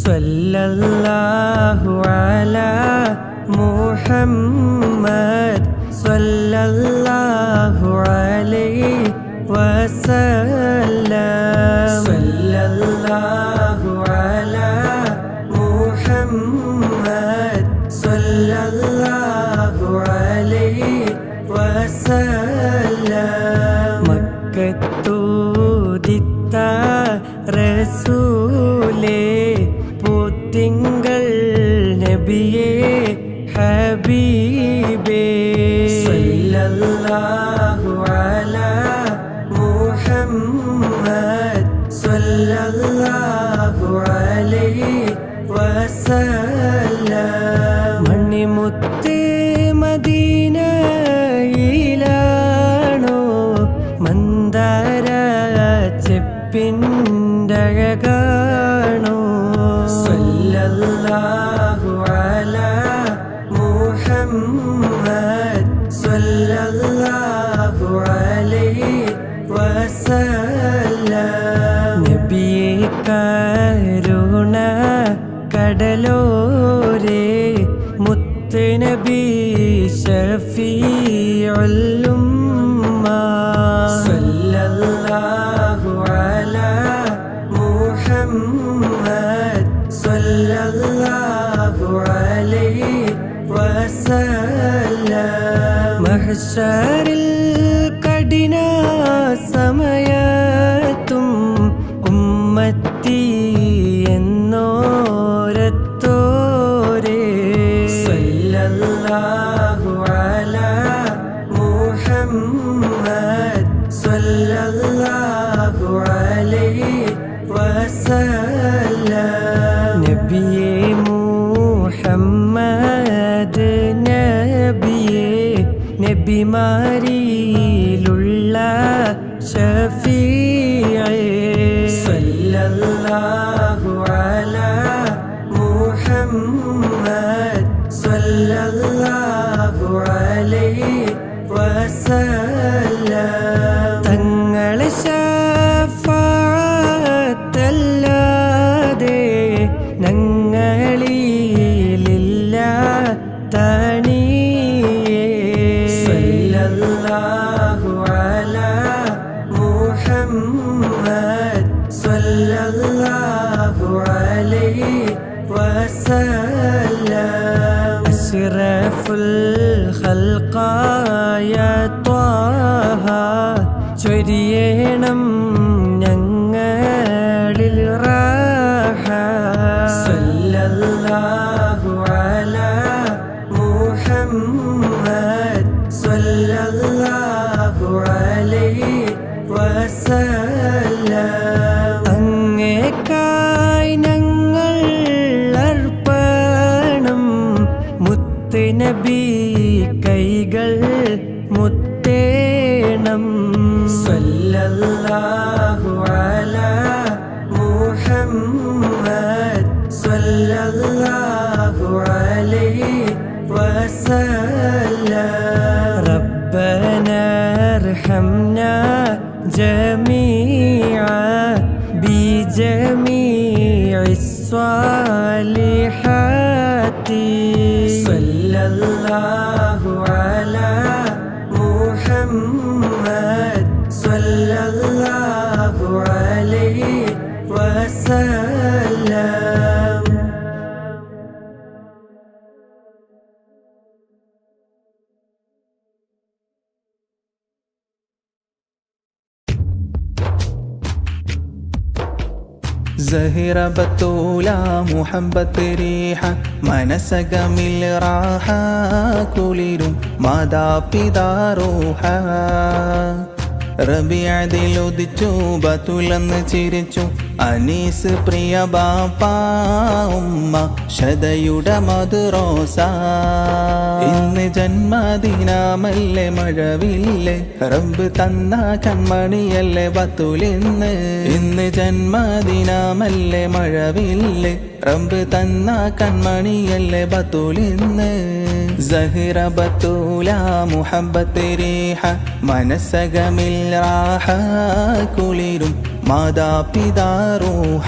സല്ലല്ലാഹു അലാ മുഹമ്മദ് സല്ലല്ലാഹു അലൈഹി വസല്ലം. സല്ലല്ലാഹു അലാ മുഹമ്മദ് സല്ലല്ലാഹു അലൈഹി വസല്ലം. മക്കത്തൂദിത്ത റസൂലേ പുത്തിങ്കൾ നബിയേ ഹബീബേ സല്ലല്ലാഹു അലാ മുഹമ്മദ് സല്ലല്ലാഹു അലൈഹി വസല്ലം. മണിമുത്ത് മദീനയിലാണോ മന്ദാര ചെപ്പിൻ്റഴകാണോ സല്ലല്ലാഹു അലാ മുഹമ്മദ് സല്ലല്ലാഹു അലൈഹി വസല്ലം. നബിയേ കരുണ കടലോരേ മുത്ത് നബി ശഫീഉൽ ഉമ്മ സല്ലല്ലാഹു അലാ മുഹമ്മദ് സല്ലല്ലാഹു അലൈഹി വസല്ലം. മഹ്ശറിൽ കഠിന സമയത്തും ഉമ്മത്തി എന്നോരത്തോരേ സല്ലല്ലാഹു അലാ മുഹമ്മദ് സല്ലല്ലാഹു അലൈഹി വസല്ലം. നബിയേ മുഹമ്മദ് നബിയേ നബിമാരിലുള്ള ശഫീഅേ സല്ലല്ലാഹു അലാ മുഹമ്മദ് സല്ലല്ലാഹു അലൈഹി വസല്ലം. തങ്ങളെ ശഫാഅത്തല്ലാതെ ഞങ്ങളിലില്ല തണിയേ സല്ലല്ലാഹു അലാ മുഹമ്മദ് സല്ലല്ലാഹു അലൈഹി വസല്ലം. അശ്റഫുൽ ഖൽഖായ ത്വാഹ ചൊരിയണം ഞങ്ങളിൽ റാഹ സല്ലല്ലാഹു അലാ മുഹമ്മദ് സല്ലല്ലാഹു അലൈഹി വസല്ലം. അങ്ങേക്കായി ഞങ്ങൾ അർപ്പണം മുത്ത് നബി കൈകൾ മുത്തേണം സല്ലല്ലാഹു അലാ മുഹമ്മദ് സല്ലല്ലാഹു അലൈഹി വസല്ലം. റബ്ബനാ അർഹംനാ ജമീഅ ബിജമീഇസ് സ്വാലിഹാത്തി സല്ലല്ലാഹു അലാ മുഹമ്മദ് സല്ലല്ലാഹു അലൈഹി വസല്ലം. زهرة بتولى محبة ريحة മനസകമിൽ റാഹ കുളിരും മാതാപിതാ റൂഹ റബിയതിലുദിച്ചു ബതുലന്ന് ചിരിച്ചു അനീസ് പ്രിയ ബാപ്പ ഉമ്മ ശതയുടെ മധുറോസ ഇന്ന് ജന്മദിനമല്ലേ മഴവില്ലേ റബ്ബ് തന്ന കൺമണിയല്ലേ ബത്തുലിന്ന് ഇന്ന് ജന്മദിനമല്ലേ മഴവില്ലേ റബ്ബ് തന്ന കൺമണിയല്ലേ ബത്തുലിന്ന് സഹിറ ബത്തൂല മുഹബ്ബത്ത് റീഹ മനസകമിൽ റാഹ കുളിരും മാതാപിതാ റൂഹ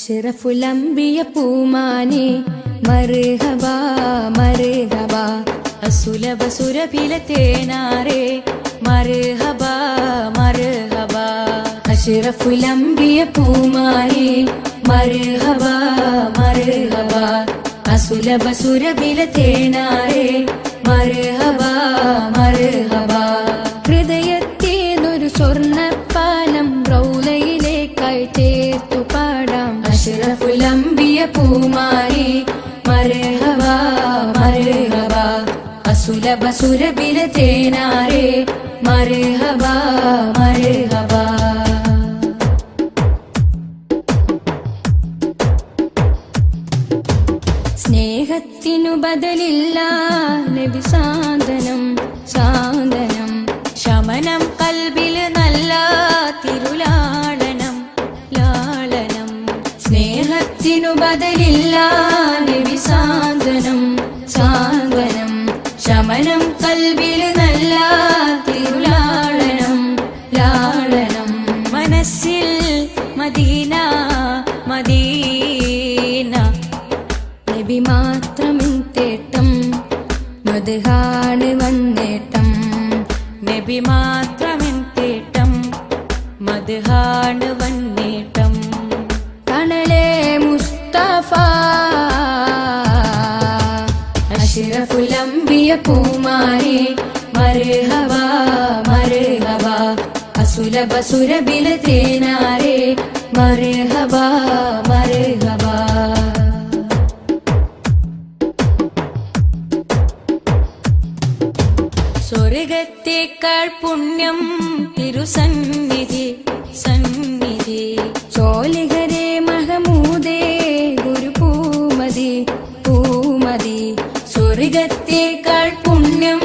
അഷ്റഫുൽ അംബിയ പൂമാനെ മർഹബാ മർഹബാ അസുലഭ സുരഭില തേനാരെ മർഹബാ മർഹബാ അഷ്റഫുൽ അംബിയ പൂമാനെ മർഹബാ മർഹബാ അസുലഭ സുരഭില തേനാരെ മർഹബാ മർഹബാ ഹൃദയത്തേനൊരു സ്വർണ്ണപ്പാലം റൗലയിലേക്കായി ചേർത്തു പാടാം അഷ്റഫുൽ അംബിയ പൂമാനെ മർഹബാ മർഹബാ അസുലഭ സുരഭില തേനാരെ മർഹബാ മർഹബാ സ്നേഹത്തിനു ബദലില്ല നബി സാന്ത്വനം സാന്ത്വനം ശമനം കൽബില് നല്ല തിരുലാളനം ലാളനം സ്നേഹത്തിനു ബദലില്ല നബി സാന്ത്വനം സാന്ത്വനം ശമനം കൽബില് നല്ല തിരുലാളനം ലാളനം മനസ്സിൽ മദീന മദീന നബി മാത്രമിൻ തേട്ടം മദ്ഹാണ് വന്നേട്ടം നബി മാത്രമിൻ തേട്ടം മദ്ഹാണ് വന്നേട്ടം തണലേ മുസ്തഫ അഷ്റഫുൽ അംബിയ പൂമാനെ മർഹബാ മർഹബാ അസുലഭ സുരഭില തേനാരെ മർഹബാ മർഹബാ സ്വർഗത്തേക്കാൾ പുണ്യം തിരുസന്നിധി സന്നിധി ചോലിഹരേ മഹമൂദേ ഗുരു പൂമതി പൂമതി സ്വർഗത്തേക്കാൾ പുണ്യം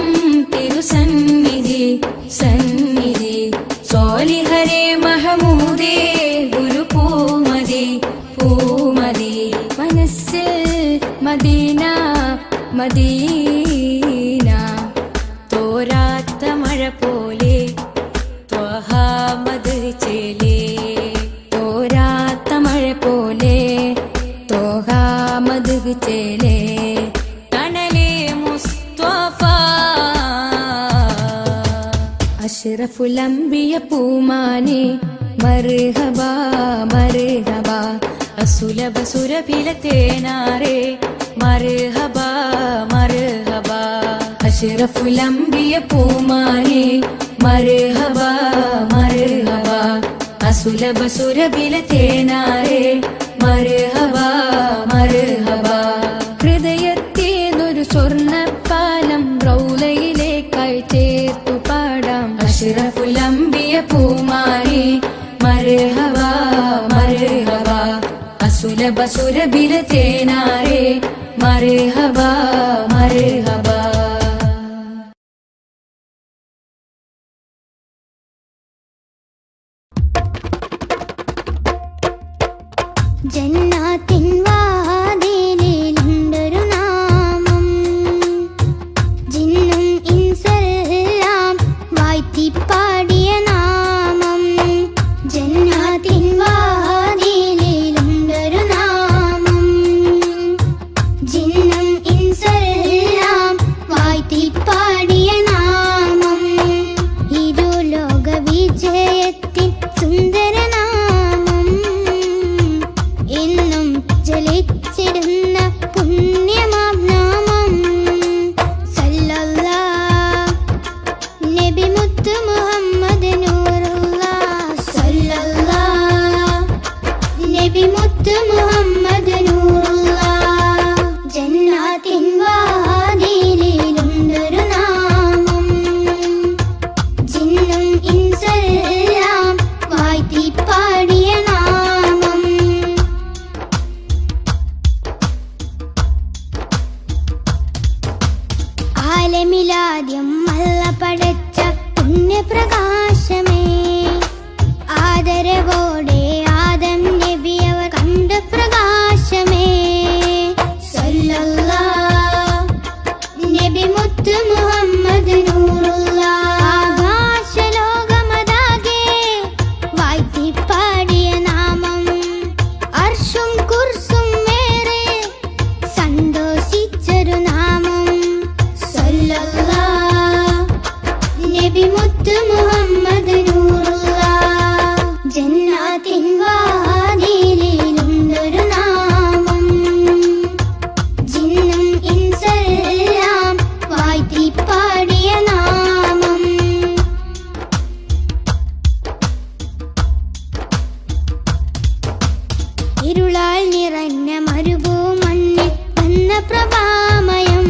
തിരുസന്നിധി സന്നിധി ചോലിഹരേ മഹമൂദേ ഗുരു പൂമതി പൂമതി മനസ്സിൽ മദീന മദീന തോരാത്ത മഴ പോലെ ത്വഹാമദ് ചേലേ തോരാത്ത മഴ പോലെ ത്വഹാമദ് ചേലേ തണലേ മുസ്തഫ അഷ്റഫുൽ അംബിയ പൂമാനെ മർഹബാ മർഹബാ അസുലഭ സുരഭില തേനാരെ മർഹബാ മർഹബാ അഷ്റഫുൽ അംബിയ പൂമാനെ മർഹബാ മർഹബാ അസുലഭ സുരഭില തേനാരെ മർഹബാ മർഹബാ ഹൃദയത്തേനൊരു സ്വർണ്ണപ്പാലം റൗലയിലേക്കായി ചേർത്തു പാടാം അഷ്റഫുൽ അംബിയ പൂമാനെ മർഹബാ മർഹബാ അസുലഭ സുരഭില തേനാരെ മർഹബാ മർഹബാ ജന്നാത്തിൻ വാതിലിലുണ്ടൊരു നാമം ജിന്നും ഇൻസെല്ലാം വാഴ്ത്തിപ്പാടിയ നാമം ജന്നാത്തിൻ വാതിലിലുണ്ടൊരു നാമം ജിന്നും ഇൻസെല്ലാം വാഴ്ത്തിപ്പാടിയ നാമം ഇരു ലോക വിജയത്തിൻ സുന്ദര എന്നും ജലിച്ചിടുന്ന പുണ്യമാം നാമം സല്ലല്ലാഹ് നബി മുത്ത് മുഹമ്മദ് നൂറുല്ലാഹ് സല്ലല്ലാഹ് നബി മുത്ത് മുഹമ്മദ് നൂറുല്ലാഹ് ജന്നാത്തിൻ വാതിലിലുണ്ടൊരു നാമം ജിന്നും ഇൻസെല്ലാം വാഴ്ത്തിപ്പാടിയ നാമം ആലമിലാദ്യം അല്ല പടച്ച പുണ്യപ്രകാശമേ ആദരവോടെ ആദം നബി അവർ കണ്ട പ്രകാശമേ സല്ലല്ലാഹ് നബി മുത്ത് മുഹമ്മദ് നൂറുല്ലാഹ് ആകാശലോകമതാകെ വാഴ്ത്തിപ്പാടിയ നാമം അർശും കുർസും ഏറെ സന്തോഷിച്ചൊരു നാമം സല്ലല്ലാഹ് നബി മുത്ത് മുഹമ്മദ് നൂറുല്ലാഹ് ജന്നാത്തിൻ വാതിലിലുണ്ടൊരു നാമം ജിന്നും ഇൻസെല്ലാം വാഴ്ത്തി പാടിയ നാമം ഇരുളാൽ നിറഞ്ഞ മരുഭൂമണ്ണിൽ വന്ന പ്രഭാമയം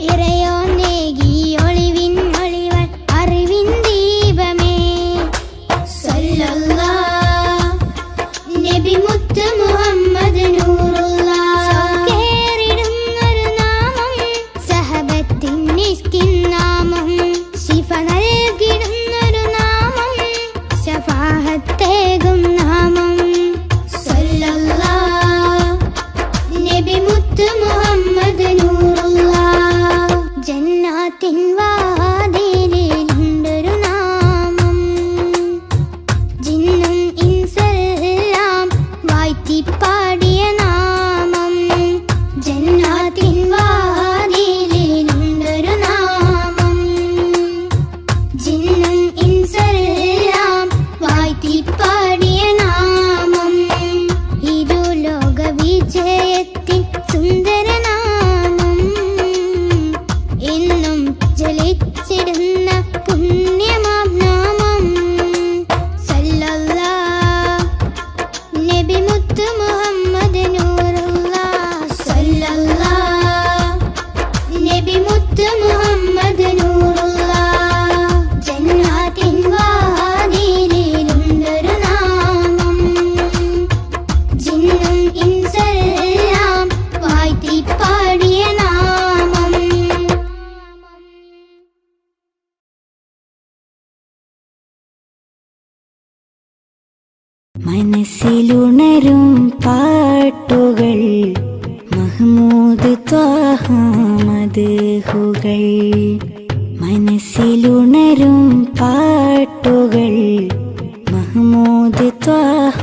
ഇറയോ നേകി ഒളിവിൻ ഒളിവൻ അറിവിൻ ദീപമേ സല്ലല്ലാഹ് നബി മുത്ത് മുഹമ്മദ് നൂറുല്ലാഹ് കേറിടുന്നൊരു നാമം സഹബത്തിൻ നിസ്കിൻ നാമം ശിഫ നൽകിടുന്നൊരു നാമം ശഫാഹത്തേകും നാമം സല്ലല്ലാഹ് നബി മുത്ത് മുഹമ്മദ് നൂറുല്ലാഹ് ജന്നാത്തിൻ വാതിലിലുണ്ടൊരു നാമം ജിന്നും ഇൻസെല്ലാം വാഴ്ത്തി പാടിയ നാമം ജന്നാത്തിൻ വാതിലിലുണ്ടൊരു നാമം ജിന്നും ഇൻസെല്ലാം വാഴ്ത്തി പാടിയ നാമം ഇരുലോക വിജയത്തിൻ സുന്ദരനാമം എന്നും ജലിച്ചിടുന്ന പുണ്യമാം നാമം സല്ലല്ലാഹ് നബി മുത്ത് മുഹമ്മദ് നൂറുല്ലാഹ് സല്ലല്ലാഹ് നബി മുത്ത് മുഹമ്മദ് നൂറുല്ലാഹ് ജന്നാത്തിൻ വാതിലിലുണ്ടൊരു നാമം ജിന്നും ഇൻസെല്ലാം വാഴ്ത്തി പാടിയ നാമം മനസ്സിലുണരും പാട്ടുകൾ മഹ്മൂദ് ത്വാഹ മദ്ഹുകൾ മനസ്സിലുണരും പാട്ടുകൾ മഹ്മൂദ് ത്വാഹ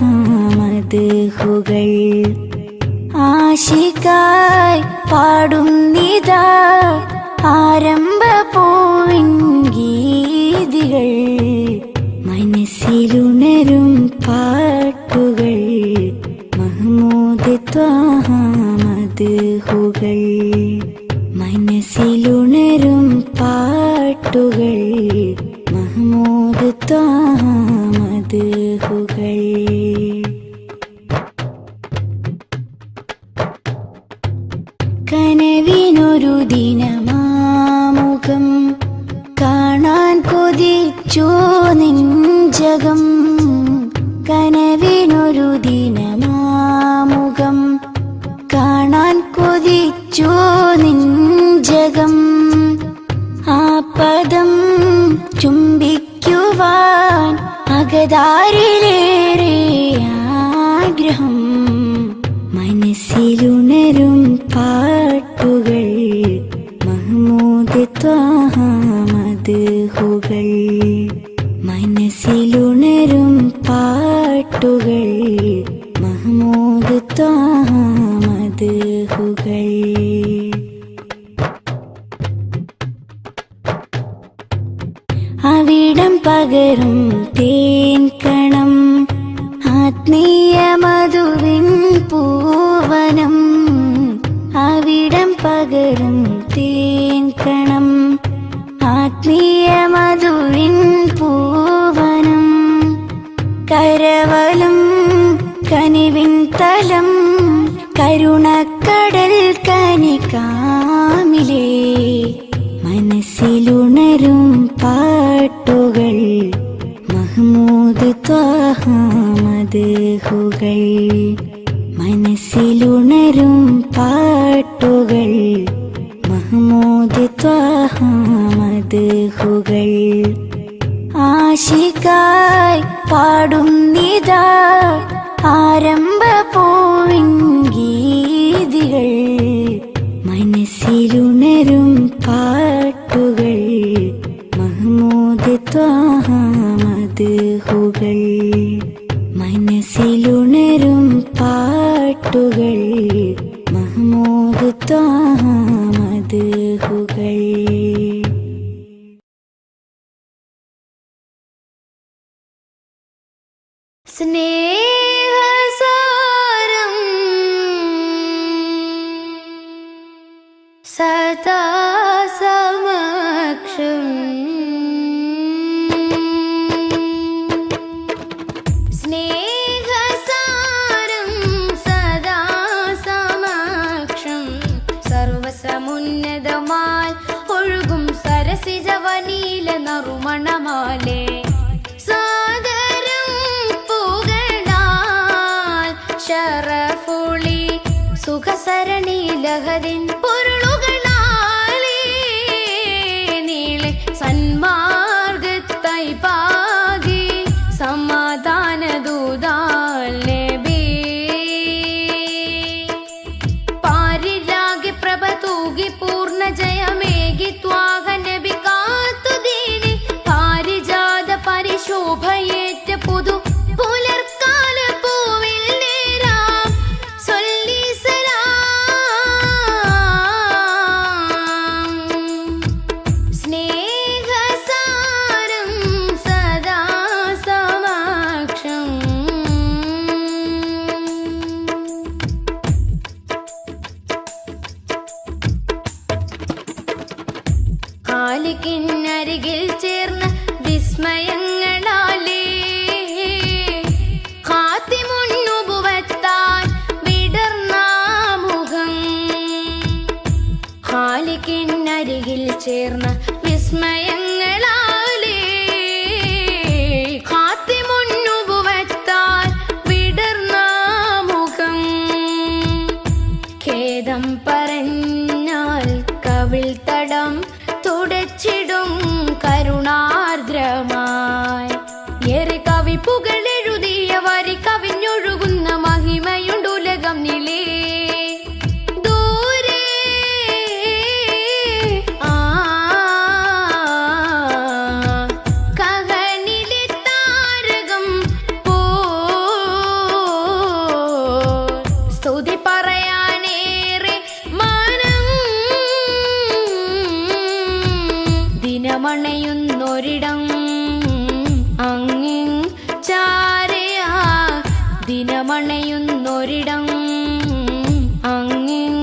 മദ്ഹുകൾ ആശിക്കായി പാടുന്നിതാ ആരംഭ പൂവിൻ ഗീതികൾ മനസ്സിലുണരും പാട്ടുകൾ മഹ്മൂദ് ത്വാഹ മദ്ഹുകൾ മനസ്സിലുണരും പാട്ടുകൾ മഹ്മൂദ് ത്വാഹ മദ്ഹുകൾ കനവിനൊരു ദിനമാമുഖം കാണാൻ കൊതിച്ചോ നെഞ്ചകം കനവിനൊരു ദിനമാമുഖം കാണാൻ കൊതിച്ചോ നെഞ്ചകം ആ പദം ചുംബിക്കുവാൻ അകതാരിലേറെ ആഗ്രഹം മനസ്സിലുണരും പാട്ടുകൾ മഹ്മൂദ് ത്വാഹ മദ്ഹുകൾ മനസ്സിലുണരും പാട്ടുകൾ മഹ്മൂദ് ത്വാഹ മദ്ഹുകൾ അവിടം പകരും തേൻ കണം ആത്മീയ മധുവിൻ പൂവനം അവിടം പകരും തേൻ കണം ആത്മീയ മധുവിൻ പൂവനം കരവലും കനിവിൻ തലം കരുണക്കടൽ കനികാമിലേ മനസ്സിലുണരും പാട്ടുകൾ മഹ്മൂദ് ത്വാഹ മദ്ഹുകൾ മനസ്സിലുണരും പാട്ടുകൾ മഹ്മൂദ് ത്വാഹ മദ്ഹുകൾ ആശിക്കായി പാടുന്നിതാ ആരംഭ പൂവിൻ ഗീതികൾ മനസ്സിലുണരും പാട്ടുകൾ മഹ്മൂദ് ത്വാഹ മദ്ഹുകൾ മനസ്സിലുണരും പാട്ടുകൾ പാട്ടുകൾ മഹ്മൂദ് ത്വാഹ മദ്ഹുകൾ. സ്നേഹസാരം സദാ സമക്ഷം സ്നേഹസാരം സദാ സമക്ഷം സർവസമുന്നതമാൽ ഒഴുകും സരസിജവനീല നറുമണമാലേ സാദരം പുകഴാൽ ശറഫുളി സുഖസരണി ലഹരിൻ പൊരുളുകളാലേ നീളെ സന്മാർഗത്തായി പാകി സമാധാന ദൂതാൽ നബി പാരിലാകെ പ്രഭ തൂകി പൂർണ്ണ ജയമേകി ത്വാഹ നബി കാത്തുദീനി പാരിജാത പരിശോഭയേറ്റ പുതു പുലർക്കാല പൂവിൽ നേരാം സൊല്ലി സലാം. സ്നേഹസാരം സദാ സമക്ഷം ഖാലിക്കിനരികിൽ ചേർന്ന വിസ്മയങ്ങളാലേ ഖാത്തിമുന്നുബുവത്താൽ വിടർന്ന മുഖം. ഖാലിക്കിനരികിൽ ചേർന്ന വിസ്മയങ്ങളാലേ ഖാത്തിമുന്നുബുവത്താൽ വിടർന്ന മുഖം. ഖേദം പറഞ്ഞാൽ കവിൾ തടം തുടച്ചിടും കരുണാർദ്രമായി ഏറെ കവിപ്പുകൾ എഴുതിയ വരി കവിഞ്ഞൊഴുകുന്ന മഹിമയുണ്ടുലകം നിലേ ദൂരെ കഹനിലെ താരകം പോ സ്തുതി പറയാനേറെ മാനം ദിനമണയുന്നൊരിടം അങ്ങിൻ ചാരയാ ദിനമണയുന്നൊരിടം അങ്ങിൻ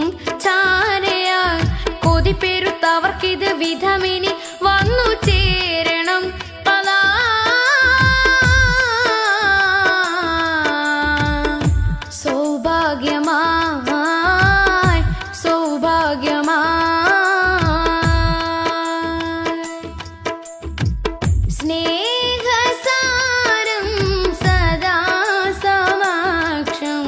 ചാരയാ കൊതിപ്പെരുത്തവർക്കിത് വിധമിനി വന്നു ചേരണം പതാ സൗഭാഗ്യമായി സൗഭാഗ്യമായി സ്നേഹസാരം സദാ സമക്ഷം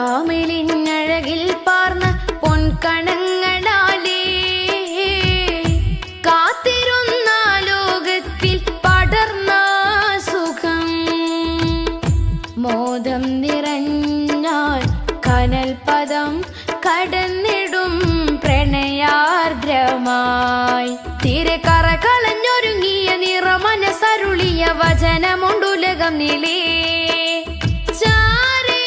കാമിലിനഴകിൽ പാർന്ന പൊൻകണങ്ങളാലേ കാത്തിരുന്ന ലോകത്തിൽ പടർന്ന സുഖം. മോദം നിറഞ്ഞാൽ കനൽ പദം കടന്നിടും പ്രണയാർദ്രമായി തീരെ കറ കളഞ്ഞൊരുങ്ങിയ നിറമനസരുളിയ വചനമുണ്ടുലകം നിലേ ചാരേ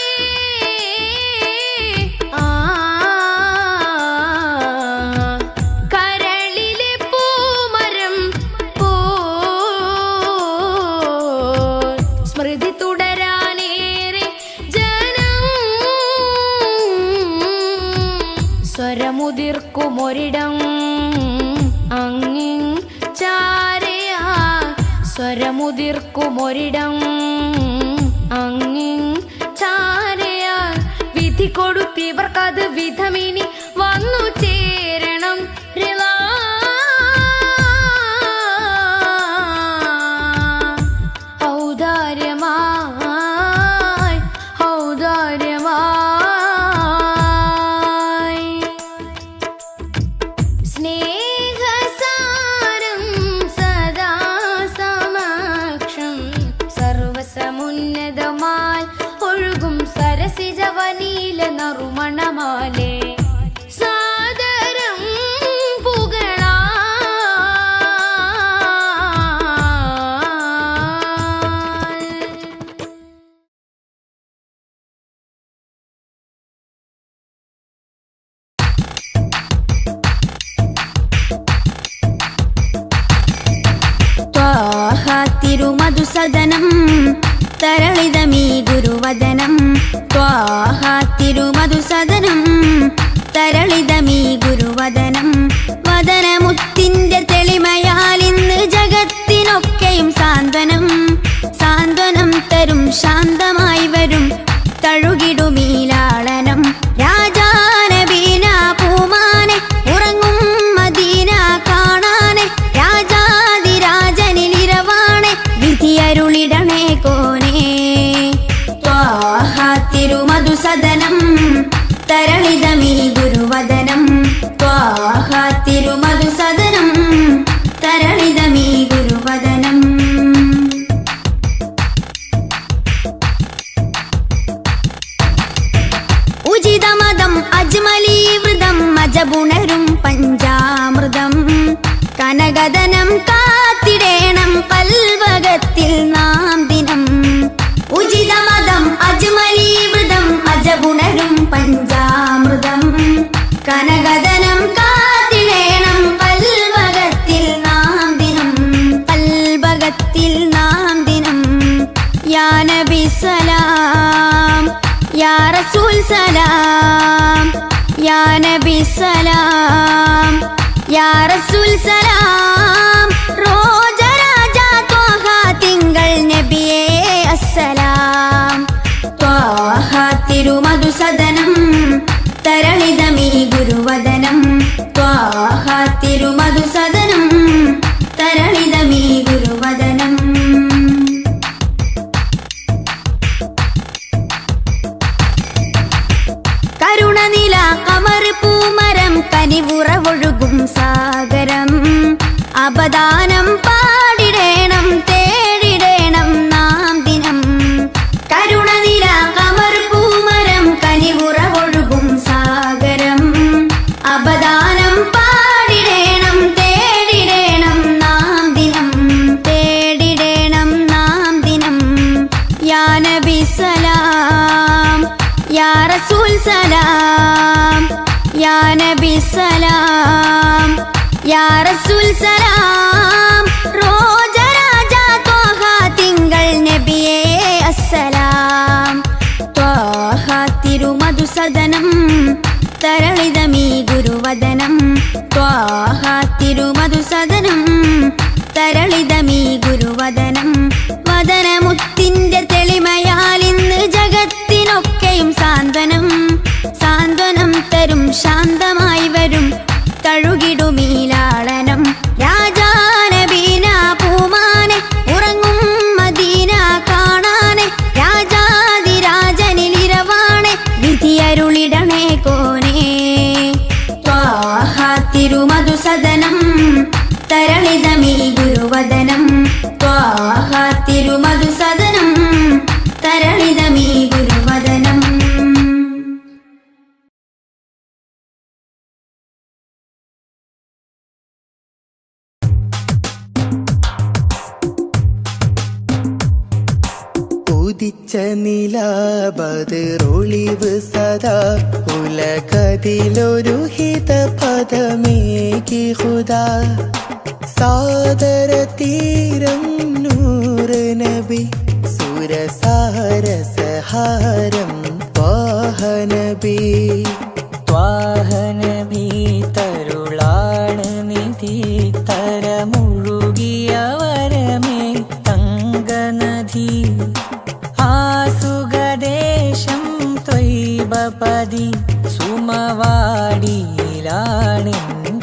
കരളിലെ പൂമരം പോ സ്മൃതി തുടരാനേറെ ജനം സ്വരമുതിർക്കുമൊരിടം അങ്ങിൻ ചാരയാ സ്വരമുതിർക്കുമൊരിടം അങ്ങിൻ ചാരയാ വിധി കൊടുത്തിവർക്കത് വിധമിനി വന്നു ചേരണം റിളാ. ഔദാര്യമായി ഔദാര്യമായി സ്നേഹസാരം സദാ സമക്ഷം സർവസമുന്നതമാൽ ഒഴുകും സരസിജവനീല നറുമണമാലേ തിരുമധുസദനം തരളിതമീ ഗുരുവദനം ത്വാഹ തിരുമധുസദനം തരളിതമീ ഗുരുവദനം വദനമുത്തിൻ്റെ തെളിമയാൽ ഇന്ന് ജഗത്തിനൊക്കെയും സാന്ത്വനം സാന്ത്വനം തരും ശാന്തമായി വരും തഴുകിടുമീലാളനം രാജാനബീന പൂമാനെ ഉറങ്ങും മദീന കാണാനെ രാജാതിരാജനിലിരവാണെ വിധിയരുളിടണേ കോനേ ത്വാഹ തിരുമധുസദനം തരളിതമീ ഗുരുവദനം ത്വാഹ തിരുമധുസദനം തരളിതമീ ഗുരുവദനം ഉചിതമതം അജ്മലീവൃതം അജബുണരും പഞ്ചാമൃതം കനകദനം കാത്തിടേണം കൽവകത്തിൽ നാം ദിനം ഉചിതമതം അജ്മലീവൃതം അജബുണരും പഞ്ചാമൃതം കനകദനം കാത്തിടേണം കൽവകത്തിൽ നാം ദിനം കൽവകത്തിൽ നാം ദിനം യാ നബി സലാം യാ റസൂൽ സലാം യാ നബി സലാം യാ റസൂൽ സലാം റോജരാജ ത്വാഹ തിങ്കൾ നബിയേ അസ്സലാം ത്വാഹ തിരുമധുസദനം തരളിതമീ ഗുരുവദനം ത്വാഹ തിരുമധുസദനം തരളിതമീ ഗുരുവദനം കരുണനില കമർ പൂമരം കനിവുറവൊഴുകും സാഗരം അപദാനം പാടിടേണം തേടിടേണം നാം ദിനം കരുണനില കമർ പൂമരം കനിവുറവൊഴുകും സാഗരം അപദാനം പാടിടേണം തേടിടേണം നാം ദിനം തേടിടേണം നാം ദിനം യാ നബി സലാം യാ റസൂൽ സലാം യാ നബി സലാം യാ റസൂൽ സലാം റോജരാജ ത്വാഹ തിങ്കൾ നബിയേ അസ്സലാം ത്വാഹ തിരുമധുസദനം തരളിതമീ ഗുരുവദനം ത്വാഹ തിരുമധുസദനം തരളിതമീ ഗുരുവദനം വദനമുത്തിൻ്റെ തെളിമയാൽ ഇന്ന് ജഗത്തിനൊക്കെയും സാന്ത്വനം സാന്ത്വനം തരും ശാന്തമായി വരും തഴുകിടുമീലാളനം രാജാനബീന പൂമാനെ ഉറങ്ങും മദീന കാണാനെ രാജാതിരാജനിലിരവാണെ വിധിയരുളിടണേ കോനേ ത്വാഹ തിരുമധുസദനം തരളിതമീ ഗുരുവദനം ത്വാഹ തിരുമധുസദനം തരളിതമീ ഗുരുവദനം ഉദിച്ച നിലാബദറൊളിവ് സദാ ഉലകതിലൊരു ഹിത പദമേകി ഹുദാ സാദര തീരം നൂറ് നബി സുരസാരസഹാരം ത്വാഹ നബി ത്വാഹ നബി തരുളാണ് നിധി തരമുഴുകിയ വരമേ തങ്കനദി ആസുഖദേശം ത്വയ്ബപതി സുമവാടിയിലാണിൻ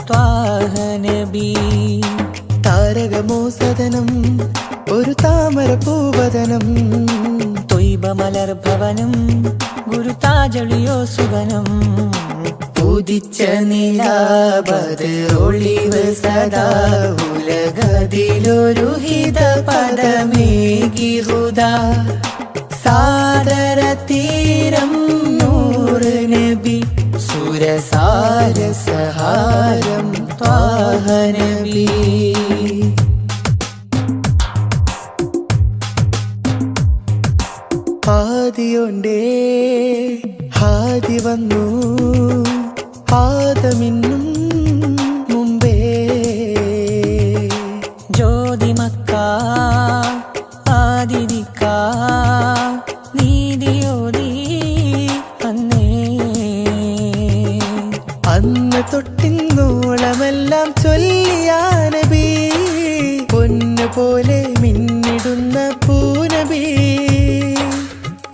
ത്വാഹ നബി താരകമോ സദനം ഒരു താമര പൂവദനം ത്വയ്ബമലർ ഭവനം ഗുരുതാജളിയോ സുവനം ഉദിച്ച നിലാബദറൊളിവ് സദാ ഉലകതിലൊരു ഹിത പദമേകി ഹുദാ സാദര തീരം നൂറ് നബി സുരസാരസഹാരം ത്വാഹ നബി ആദിയൊണ്ടേ ഹാദി വന്നു പാദമിന്നും മുമ്പേ ജ്യോതിമക്ക പോലെ മിന്നിടുന്ന പൂനബി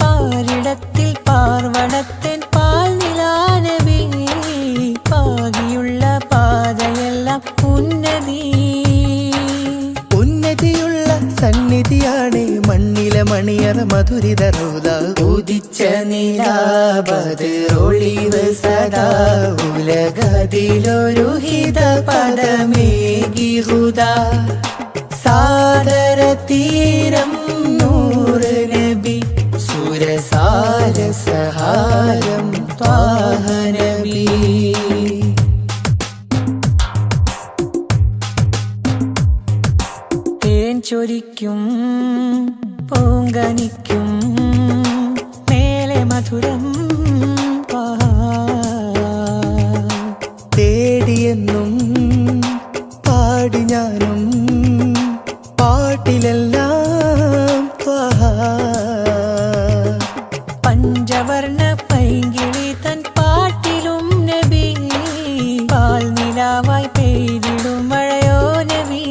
പാരിടത്തിൽ പാർവണത്തൻ പാൽ നിലാനബി പാകിയുള്ള പാതയെല്ലാം ഉന്നതിയുള്ള സന്നിധിയാണ് മണ്ണിലെ മണിയറ മധുരിത റൗദ ഉദിച്ച നിലാബദ്റൊളിവ് സദാ ഉലകതിലൊരു ഹിത പദമേകി ഹുദാ സാദര തീരം നൂറ് നബി സുരസാര സഹാരം ത്വാഹ നബി തേൻ ചൊരിക്കും പൂങ്കനിക്കും മേലെ മധുരം തേടിയെന്നും പാടി ഞാനും പാട്ടിലെല്ലാം പഞ്ചവർണ്ണ പൈങ്കിളി തൻ പാട്ടിലും നബി പാൽ നിലാവായി പെയ്തിടും മഴയോ നബി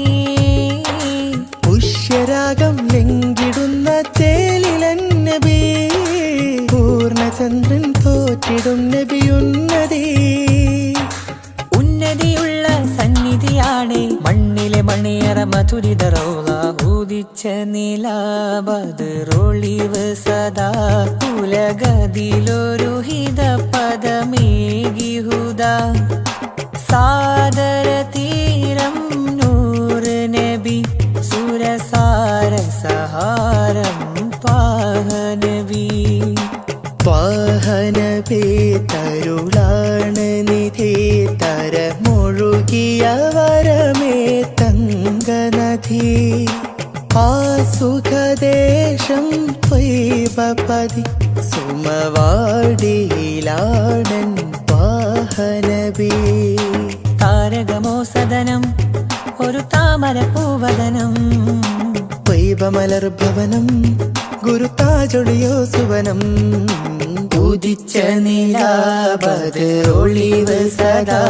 പുഷ്യരാഗം ലംഘിടുന്ന ചേലിലൻ നബി പൂർണ്ണചന്ദ്രൻ തോറ്റിടും നബിയുന്നതി ഉന്നതിയുള്ള സന്നിധിയാണ് മണ്ണിലെ മണിയറ മധുരിത റൗള ഉദിച്ച നിലാബദ്റൊളിവ് സദാ ഉലകതിലൊരു ഹിത പദമേകി ഹുദാ സാദര തീരം നൂറ് നബി സുരസാര സഹാരം ത്വാഹ നബി ത്വാഹ നബി തരുളാണ് നിധി തരമൊഴുകിയ വരമേ തങ്കനദി ആ സുഖദേശം ത്വയ്ബപതി സുമവാടിയിലാടൻ ത്വാഹ നബി താരകമോ സദനം ഒരു താമര പൂവദനം ത്വയ്ബമലർ ഭവനം ഗുരുതാജൊളിയോ സുവനം ഉദിച്ച നിലാബദ്റൊളിവ് സദാ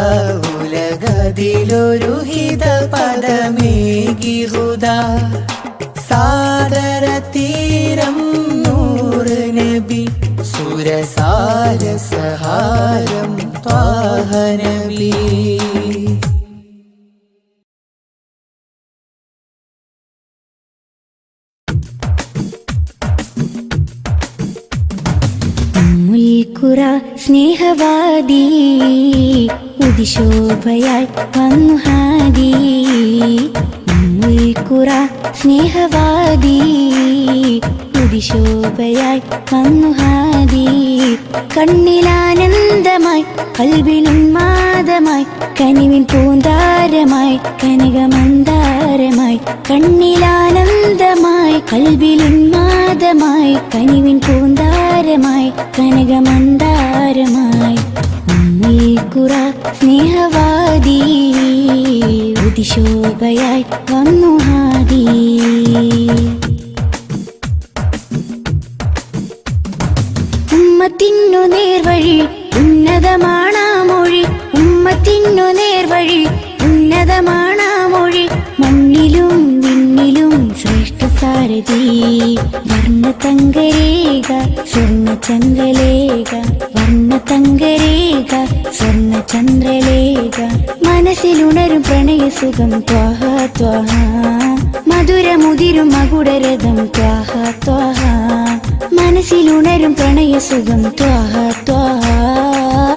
ഉലകതിലൊരു ഹിത പദമേകി ഹുദാ സാദര തീരം നൂറ് നബി സുരസാര സഹാരം ത്വാഹ നബി മുൽക്കുറ സ്നേഹവാദി ഉദിശോഭയായി വന്നു ഹാദി മുൽക്കുറ സ്നേഹവാദി ഉദിശോഭയായി വന്നു ഹാദി കണ്ണിലാനന്ദമായി കൽവിലുന്മാദമായി കനിവിൻ പൂന്താരമായി കനകമന്ദാരമായി കണ്ണിലാനന്ദമായി കൽവിലുന്മാദമായി കനിവിൻ പൂന്താരമായി കനകമന്ദാരമായി ഉമ്മുൽഖുറ സ്നേഹവാദി ഉദിശോഭയായി വന്നു ഹാദി ഉമ്മത്തിന്നു നേർവഴി ഉന്നതമാണാ മൊഴി ഉമ്മത്തിന്നു നേർവഴി ഉന്നതമാണാ മൊഴി മണ്ണിലും വിണ്ണിലും ശ്രേഷ്ഠ സാരഥി വർണ്ണതങ്കരേഖ സ്വർണ്ണചന്ദ്രലേഖ വർണ്ണതങ്കരേഖ സ്വർണ്ണചന്ദ്രലേഖ മനസ്സിലുണരും പ്രണയസുഖം ത്വാഹ ത്വാഹ മധുരമുതിരും മകുടരഥം ത്വാഹ ത്വാഹ മനസ്സിലുണരും പ്രണയസുഖം ത്വാഹ ത്വാഹ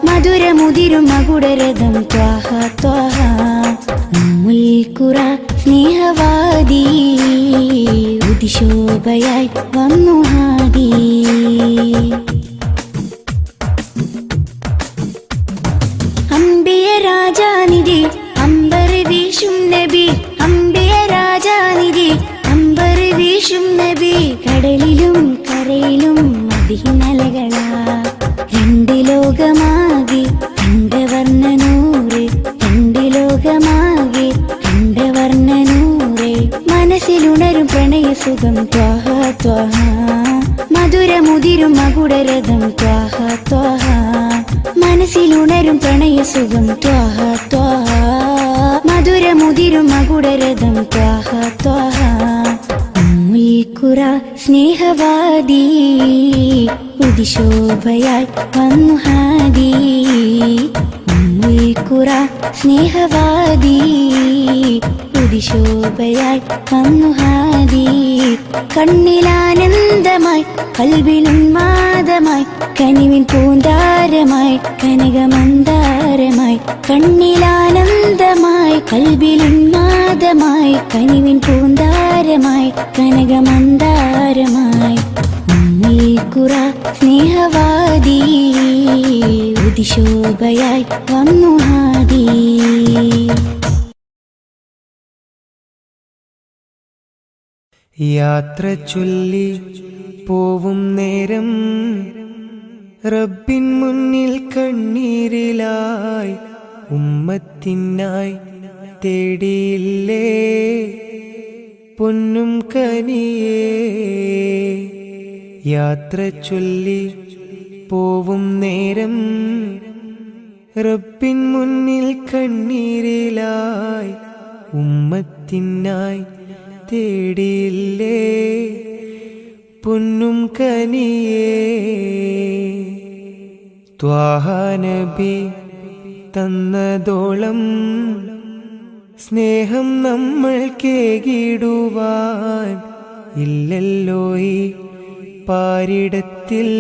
മധുരമുതിരും മകുടരഥം ത്വാഹ ത്വാഹ ഉമ്മുൽഖുറ സ്നേഹവാദി ഉദിശോഭയായി വന്നു ഹാദി അംബിയ രാജാനിധി അമ്പർ വീശും നബി അംബിയ രാജാനിധി അമ്പർ വീശും നബി കടലിലും കരയിലും മദീനലകളാ രണ്ട് ലോകമാകെ കണ്ടവർണ്ണനൂറ് രണ്ട് ലോകമാകെ കണ്ടവർണ്ണനൂറ് മനസ്സിലുണരും പ്രണയസുഖം ത്വാഹ ത്വാഹ മധുരമുതിരും മകുടരഥം ത്വാഹ ത്വാഹ മനസ്സിലുണരും പ്രണയസുഖം ത്വാഹ ത്വാഹ മധുരമുതിരും മകുടരഥം ത്വാഹ ത്വാഹ ഉമ്മിൽക്കുറ സ്നേഹവാദി ഉദിശോഭയായി വന്നു ഹാദി. ഉമ്മിൽക്കുറ സ്നേഹവാദി ഉദിശോഭയായി വന്നു ഹാദി. കണ്ണിലാനന്ദമായി കൽവിലുന്മാദമായി കനിവിൻ പൂന്താരമായി കനകമന്ദാരമായി. കണ്ണിലാനന്ദമായി കൽവിലുന്മാദമായി കനിവിൻ പൂന്താരമായി കനകമന്ദാരമായി. ഉമ്മിൽക്കുറ സ്നേഹവാദി ഉദിശോഭയായി വന്നു ഹാദി. യാത്ര ചൊല്ലി പോവും നേരം റബ്ബിൻ മുന്നിൽ കണ്ണീരിലായി ഉമ്മത്തിനായി തേടിയില്ലേ പൊന്നും കനിയേ. യാത്ര ചൊല്ലി പോവും നേരം റബ്ബിൻ മുന്നിൽ കണ്ണീരിലായി ഉമ്മത്തിനായി തേടിയില്ലേ പൊന്നും കനിയേ. ത്വാഹ നബി തന്നതോളം സ്നേഹം നമ്മൾ കേകിടുവാൻ ഇല്ലല്ലോ ഈ പാരിടത്തിൽ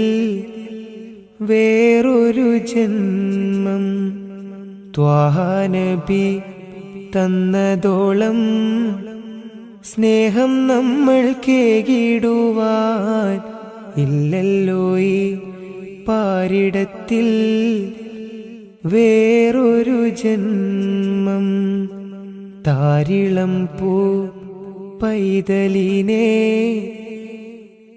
വേറൊരു ജന്മം. ത്വാഹ നബി തന്നതോളം സ്നേഹം നമ്മൾ കേകിടുവാൻ ഇല്ലല്ലോ ഈ പാരിടത്തിൽ വേറൊരു ജന്മം. താരിളം പൂ പൈതലിനെ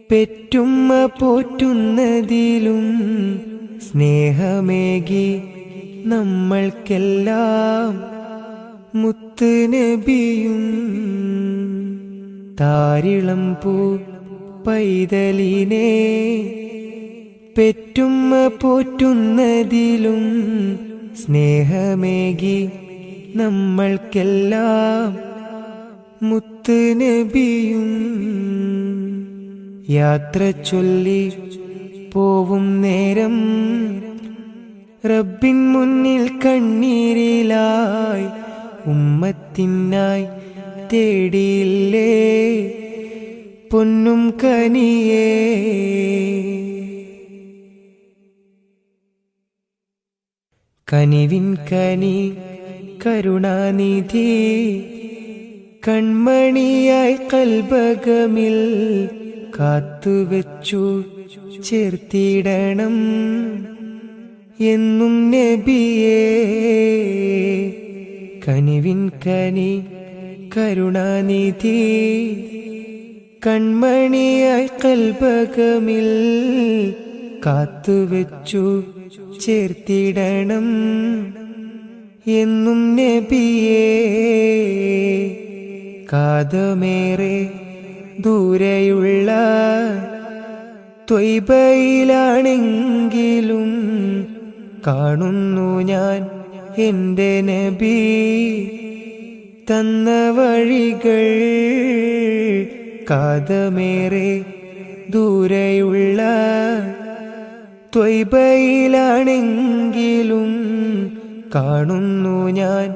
പെറ്റുമ്മ പോറ്റുന്നതിലും സ്നേഹമേകി നമ്മൾക്കെല്ലാം മുത്ത് നബിയും. താരിളം പൂ പൈതലിനെ പെറ്റുമ്മ പോറ്റുന്നതിലും സ്നേഹമേകി നമ്മൾക്കെല്ലാം മുത്ത് നബിയും. യാത്ര ചൊല്ലി പോവും നേരം റബ്ബിൻ മുന്നിൽ കണ്ണീരിലായി ഉമ്മത്തിനായി തേടിയില്ലേ പൊന്നും കനിയേ. കനിവിൻ കനി കരുണാനിധി കൺമണിയായി കൽബകമിൽ കാത്തുവെച്ചു ചേർത്തിടണം എന്നും നബിയേ. കനിവിൻ കനി കരുണാനിധി കൺമണിയായി കൽബകമിൽ കാത്തുവെച്ചു ചേർത്തിടണം എന്നും നബിയേ. കാതമേറെ ദൂരെയുള്ള ത്വയ്ബയിലാണെങ്കിലും കാണുന്നു ഞാൻ എൻ്റെ നബി തന്ന വഴികൾ. കാതമേറെ ദൂരെയുള്ള ത്വയ്ബയിലാണെങ്കിലും കാണുന്നു ഞാൻ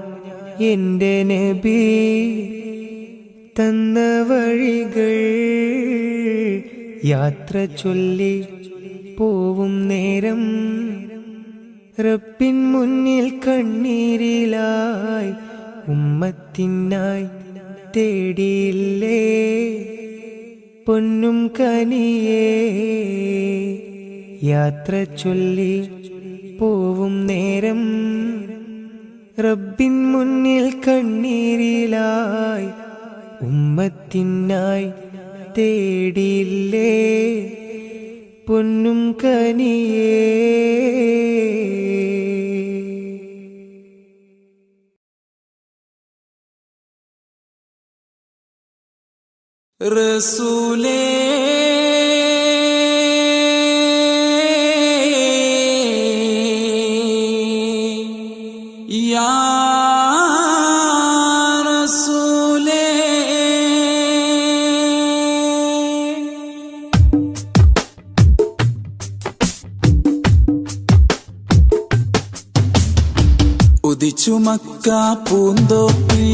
എൻ്റെ നബി തന്ന വഴികൾ. യാത്ര ചൊല്ലി പോവും നേരം റബ്ബിൻ മുന്നിൽ കണ്ണീരിലായി ഉമ്മത്തിനായി തേടിയില്ലേ പൊന്നും കനിയേ. യാത്ര ചൊല്ലി പോവും നേരം റബ്ബിൻ മുന്നിൽ കണ്ണീരിലായി ഉമ്മത്തിനായി തേടിയില്ലേ പൊന്നും കനിയേ. റസൂലേ യാ റസൂലേ ഉദിച്ചു മക്ക പൂന്തോപ്പിൽ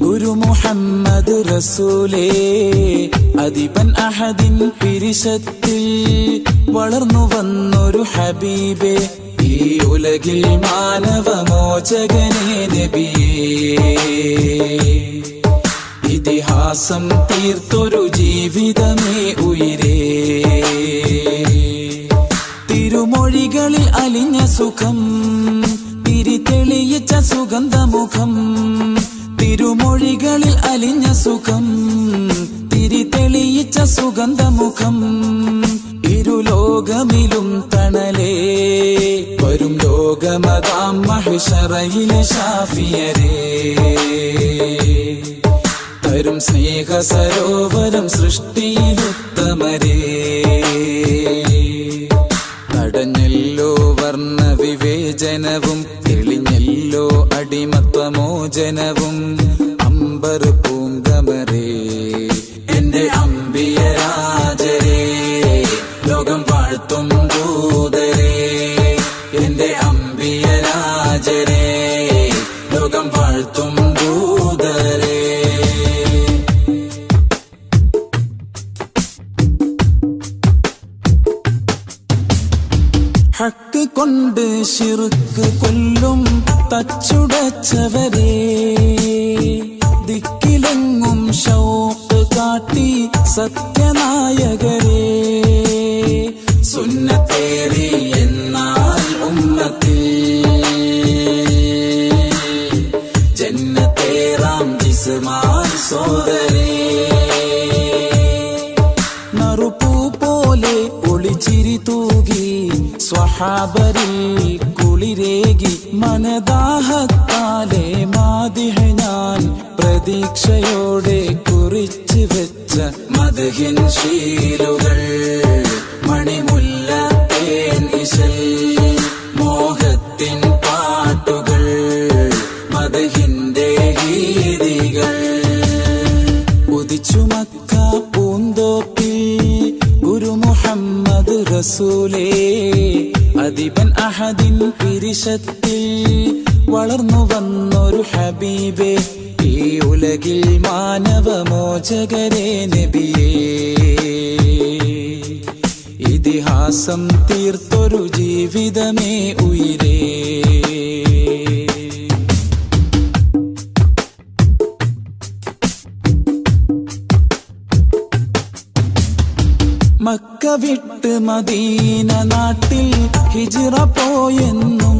ഗുരു മുഹമ്മദ് റസൂലേ അദിബൻ അഹദിൻ പിരിശത്തിൽ വളർന്നു വന്നൊരു ഹബീബേ ഈ ഉലകിൽ മാനവമോചകനേ നബിയേ ഇതിഹാസം തീർത്തൊരു ജീവിതമേ ഉയിരേ തിരുമൊഴികളിൽ അലിഞ്ഞ സുഖം തിരിതെളിയിച്ച സുഗന്ധമുഖം തിരുമൊഴികളിൽ അലിഞ്ഞ സുഖം തിരിതെളിയിച്ച സുഗന്ധമുഖം ഇരുലോകമിലും തണലേ വരും ലോകമതാം മഹ്ശറയിലെ ശാഫിയരേ തരും സ്നേഹ സരോവരം സൃഷ്ടിയിലുത്തമരേ തടഞ്ഞല്ലോ വർണ്ണ വിവേചനവും തെളിഞ്ഞല്ലോ അടിമത്വമോചനവും അമ്പർ പൂങ്കമരേ എന്റെ അമ്പിയരാജരേ ലോകം വാഴ്ത്തും ദൂതരേ എന്റെ അമ്പിയരാജരേ ലോകം വാഴ്ത്തും ദൂതരേ ഹക്ക് കൊണ്ട് ശിർക്ക് കൊല്ലും തച്ചുടച്ചവരേ ദിക്കിലെങ്ങും ശൗഖ് കാട്ടി സത്യനായകരേ സുന്നത്തേറി എന്നാൽ ഉമ്മത്തിൽ ജന്നത്തേറാം ജിസ്മാൻ സോദരേ നറുപൂ പോലെ ഒളിച്ചിരി തൂകി സ്വഹാബരിൽ കുളിരേകി മനദാഹത്താലെ മാദിഹ ഞാൻ പ്രതീക്ഷയോടെ കുറിച്ചു വെച്ച മദ്ഹിൻ ശീലുകൾ മണിമുല്ല തേൻ ഇശൽ മോഹത്തിൻ പാട്ടുകൾ മദ്ഹിന്റെ ഗീതികൾ ഉദിച്ചു മക്ക പൂന്തോപ്പിൽ ഗുരു മുഹമ്മദ് റസൂലേ അദിബൻ അഹദിൻ പിരിശത്തിൽ വളർന്നു വന്നൊരു ഹബീബേ ഈ ഉലകിൽ മാനവമോചകരേ നബിയേ ഇതിഹാസം തീർത്തൊരു ജീവിതമേ ഉയിരേ മക്ക വിട്ട് മദീന നാട്ടിൽ ഹിജ്റ പോയെന്നും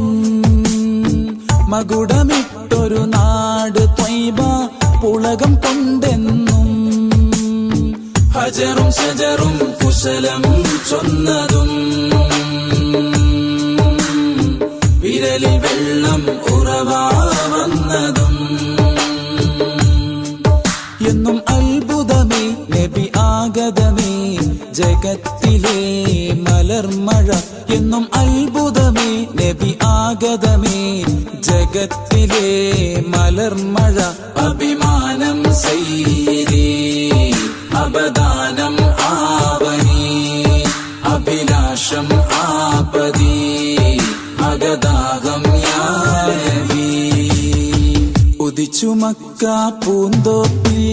മകുടമിട്ടൊരു നാട് ത്വയ്ബ പുളകം കൊണ്ടെന്നും ഹജറും ശജറും കുശലം ചൊന്നതും വിരലിൽ വെള്ളം ഉറവാ വന്നതും എന്നും അത്ഭുതമേ നബി ആഗതമേ ജഗത്തിലെ മലർമഴ എന്നും അത്ഭുതമേ നബി ആഗതമേ ജഗത്തിലെ മലർമഴ അഭിമാനം സൈരി അബദാനം ആവനി അഭിലാഷം ആപതി അഗദാഹം യാ നബി ഉദിച്ചു മക്ക പൂന്തോപ്പിൽ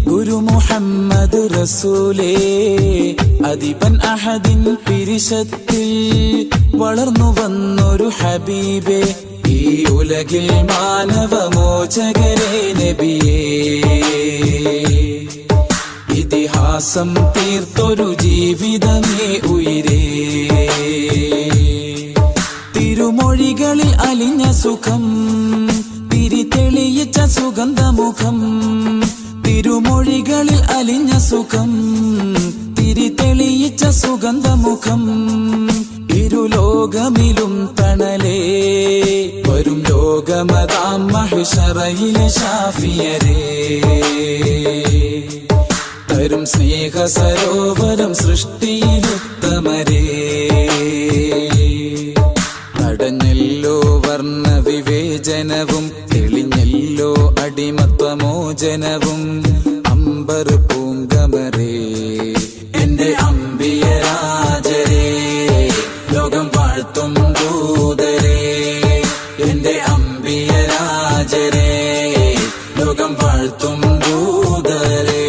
ഗുരു മുഹമ്മദ് റസൂലേ അദിബൻ അഹദിൻ പിരിശത്തിൽ വളർന്നു വന്നൊരു ഹബീബേ ഈ ഉലകിൽ മാനവമോചകരേ നബിയേ ഇതിഹാസം തീർത്തൊരു ജീവിതമേ ഉയിരേ തിരുമൊഴികളിൽ അലിഞ്ഞ സുഖം തിരിതെളിയിച്ച സുഗന്ധമുഖം തിരുമൊഴികളിൽ അലിഞ്ഞ സുഖം തിരിതെളിയിച്ച സുഗന്ധമുഖം ഇരുലോകമിലും തണലേ വരും ലോകമതാം മഹ്ശറയിലെ ശാഫിയരേ തരും സ്നേഹ സരോവരം സൃഷ്ടിയിലുത്തമരേ തടഞ്ഞല്ലോ വർണ്ണ വിവേചനവും തെളിഞ്ഞല്ലോ അടിമത്വമോചനവും അമ്പർ പൂങ്കമരേ എന്റെ അമ്പിയരാജരേ ലോകം വാഴ്ത്തും ദൂതരേ എന്റെ അമ്പിയ ദൂതരേ.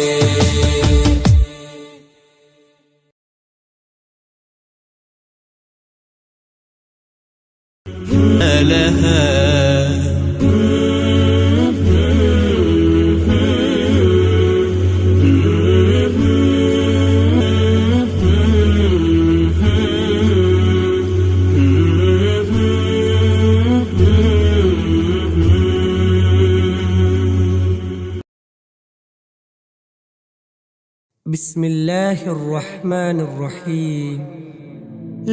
بسم الله الرحمن الرحيم.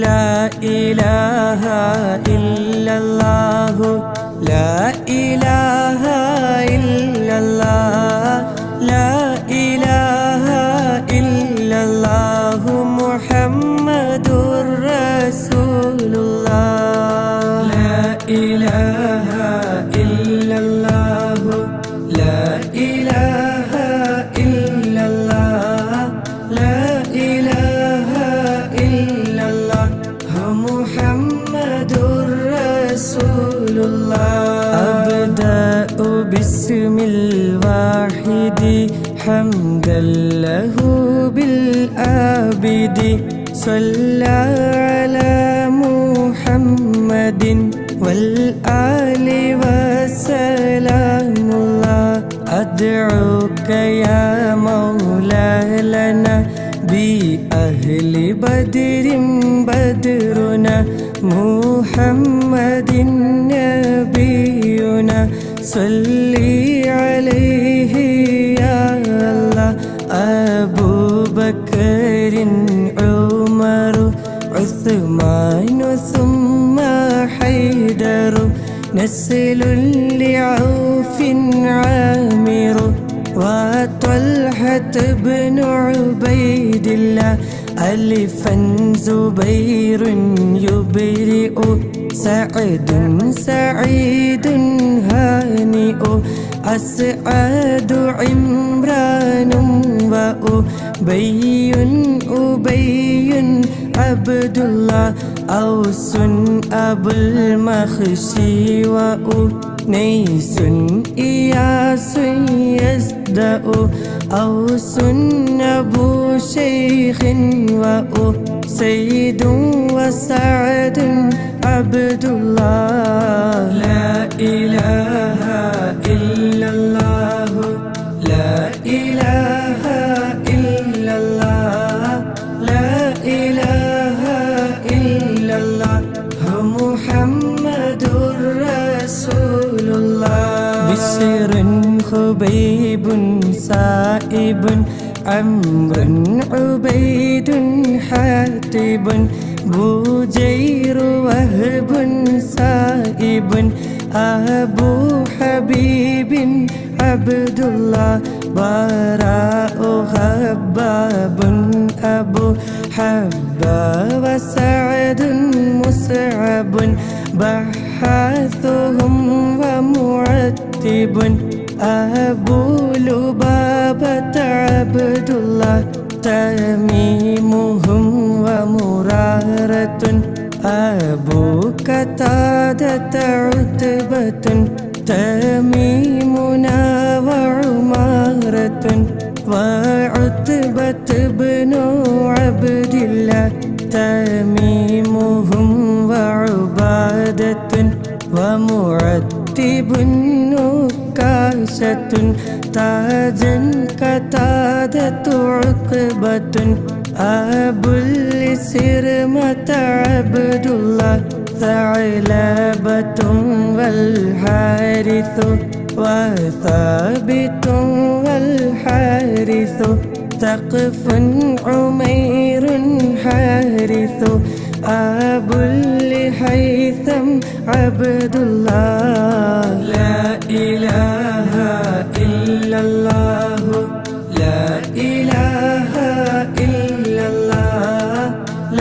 لا إله إلا الله، لا إله إلا الله، لا إله إلا الله، محمد رسول الله. لا إله إلا الله، لا إله إلا الله، لا إله إلا الله، محمد رسول الله. أبدأ باسم الواحد حمدا له بالآبد، صلى على محمد والآل وسلام الله. أدعوك يا مولى لنا بأهل بدر بدرنا، محمد نبينا، صلي عليه يا الله. أبو بكر عمر عثمان ثم حيدر، نسل لعوف عامر وطلحة بن عبيد الله. ألفا زبير يبرئ، سعد سعيد هانئ، أسعد عمران وأبي أبي عبد الله. أوس أبو المخشي وأنيس إياس يزدأ، أوس أبو شيخ وأسيد وسعد عبد الله. لا إله إلا الله، لا إله إلا الله، لا إله إلا الله، محمد رسول الله. بشر خبيب سائب، عمرو عبيد حاتب، بوجير وهب سائب، أبو حبيب عبد الله. براء خباب أبو حبا، وسعد مصعب، بحاثهم ومعتب، أبو لبابة عبد الله. تميمهم ومرارة، أبو قتادة عتبة، تميمنا وعمارة، وعتبة بن عبد الله. تميمهم وعبادة ومعتب نكاشة، تاجا قتادة عقبة، أبو السرمة عبد الله. ثعلبة والحارث، وثابت والحارث، ثقف عمير حارث، أبو الهيثم عبد الله. لا إله إلا الله، لا إله إلا الله،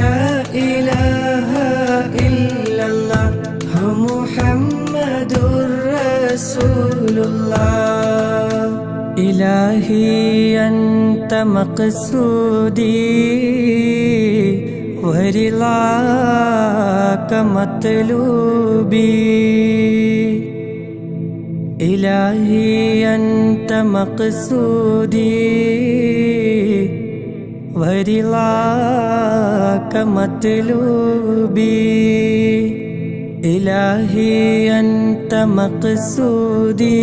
لا إله إلا الله، محمد رسول الله. إلهي أنت مقصودي، ورضاك مطلوبي، إلهي أنت مقصودي ورضاك مطلوبي إلهي أنت مقصودي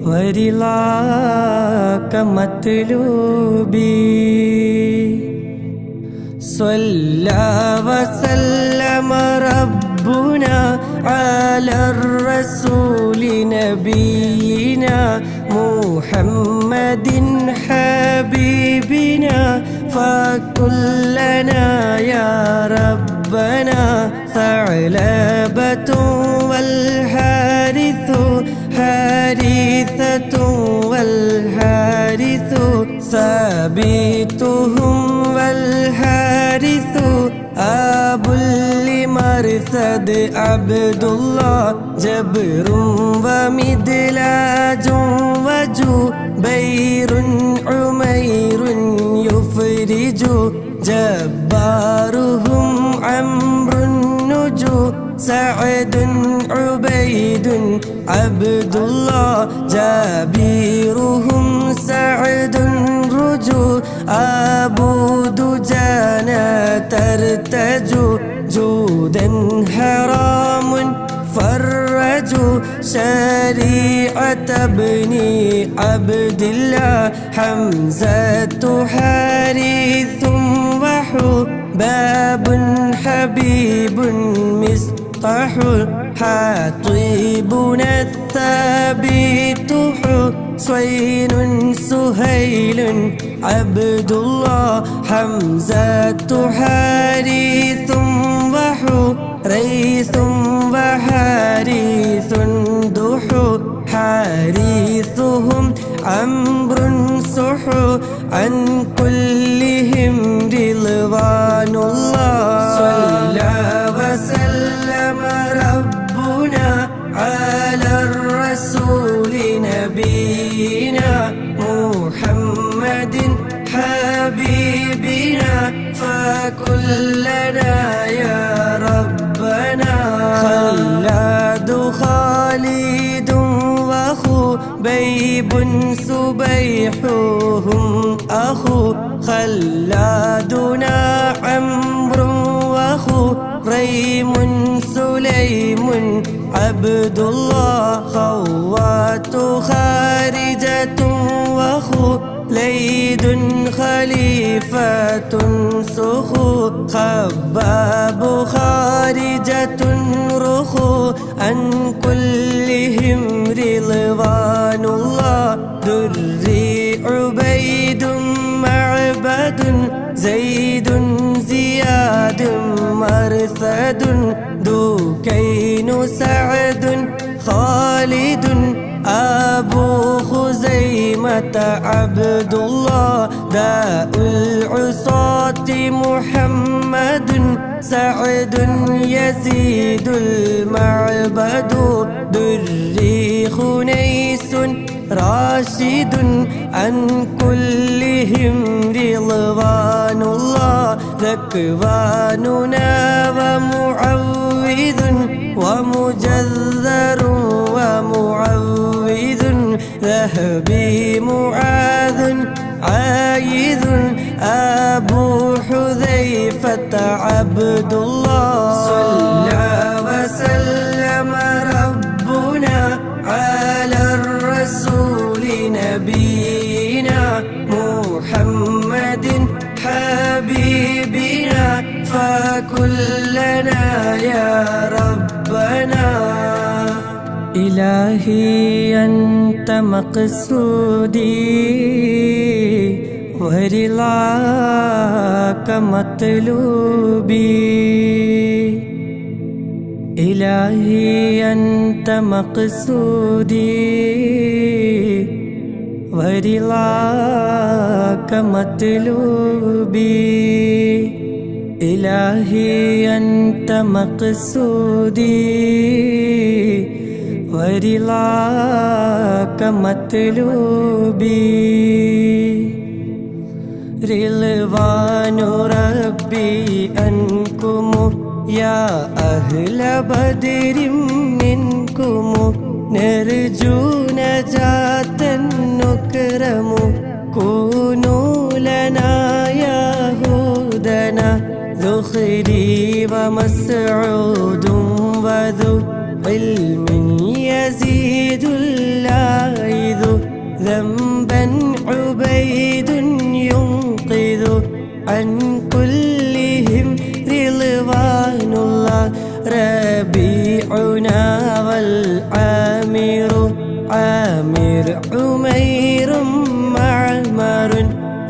ورضاك مطلوبي صلى وسلم ربنا على الرسول نبينا محمد حبيبنا فكلنا يا ربنا ثعلبة والحارث حارثة والحارث ثابتهم والحارث أبو لمرثد عبد الله جبر ومدلاج وجبير عمير يفرج جبارهم عمرو النجو سعد عبيد عبد الله جابيرهم سعد رجو أبو دجانة ترتجو جودا حرام فرجوا شريعة ابن عبد الله حمزة حارث وحباب حبيب مصطح حاطبنا الثابت حسين سهيل عبد الله حمزة حارث وحريث وحارث دحو حارثهم عمرو سحو عن كلهم رضوان الله صلى وسلم ربنا على الرسول نبينا محمد حبيبنا فكلنا يا ربنا خلاد خالد وخبيب سبيحهم أخو خلادنا عمرو وخريم سليم عبد الله خوات خارجة وخليد خليفة سخو خباب خارجة رخو عن كلهم رضوان الله دري عبيد معبد زيد زياد مرثد دوكين سعد خالد أبو خزيمة عبد الله داء العصاة محمد سعد يزيد المعبد دري خنيس راشد عن كلهم رضوان الله ذكواننا ومعوذ ومجذر ومعوذ ذهبي معاذ عايذ أبو حذيفة عبد الله صلى وسلم ربنا على الرسول نبينا محمد حبيبنا فكلنا يا ربنا إلهي أنت مقصودي ورضاك مطلوبي إلهي أنت مقصودي ورضاك مطلوبي إلهي أنت مقصودي ورضاك مطلوبي رضوان ربي أنكم يا أهل بدر منكم نرجو نجاة نكرم كونوا لنا يهودنا ذخري ومسعود وذو علم يزيد اللاعذ ذنبا عبيد ينقذ عن كلهم رضوان الله ربيعنا والعامر عامر عمير معمر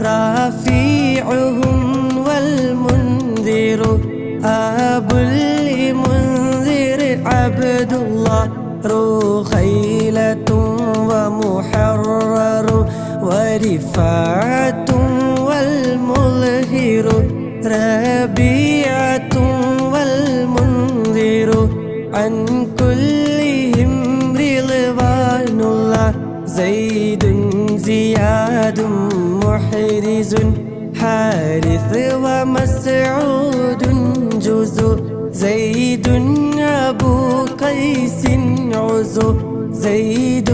رافيعهم والمنذر أبو المنذر عبد الله رخيلة ومحرر ورفاعة والمظهر ربيعة والمنذر عن كلهم رضوان الله زيد زياد محرز حارث ومسعود جزء زيد أبو قيس عزو زيد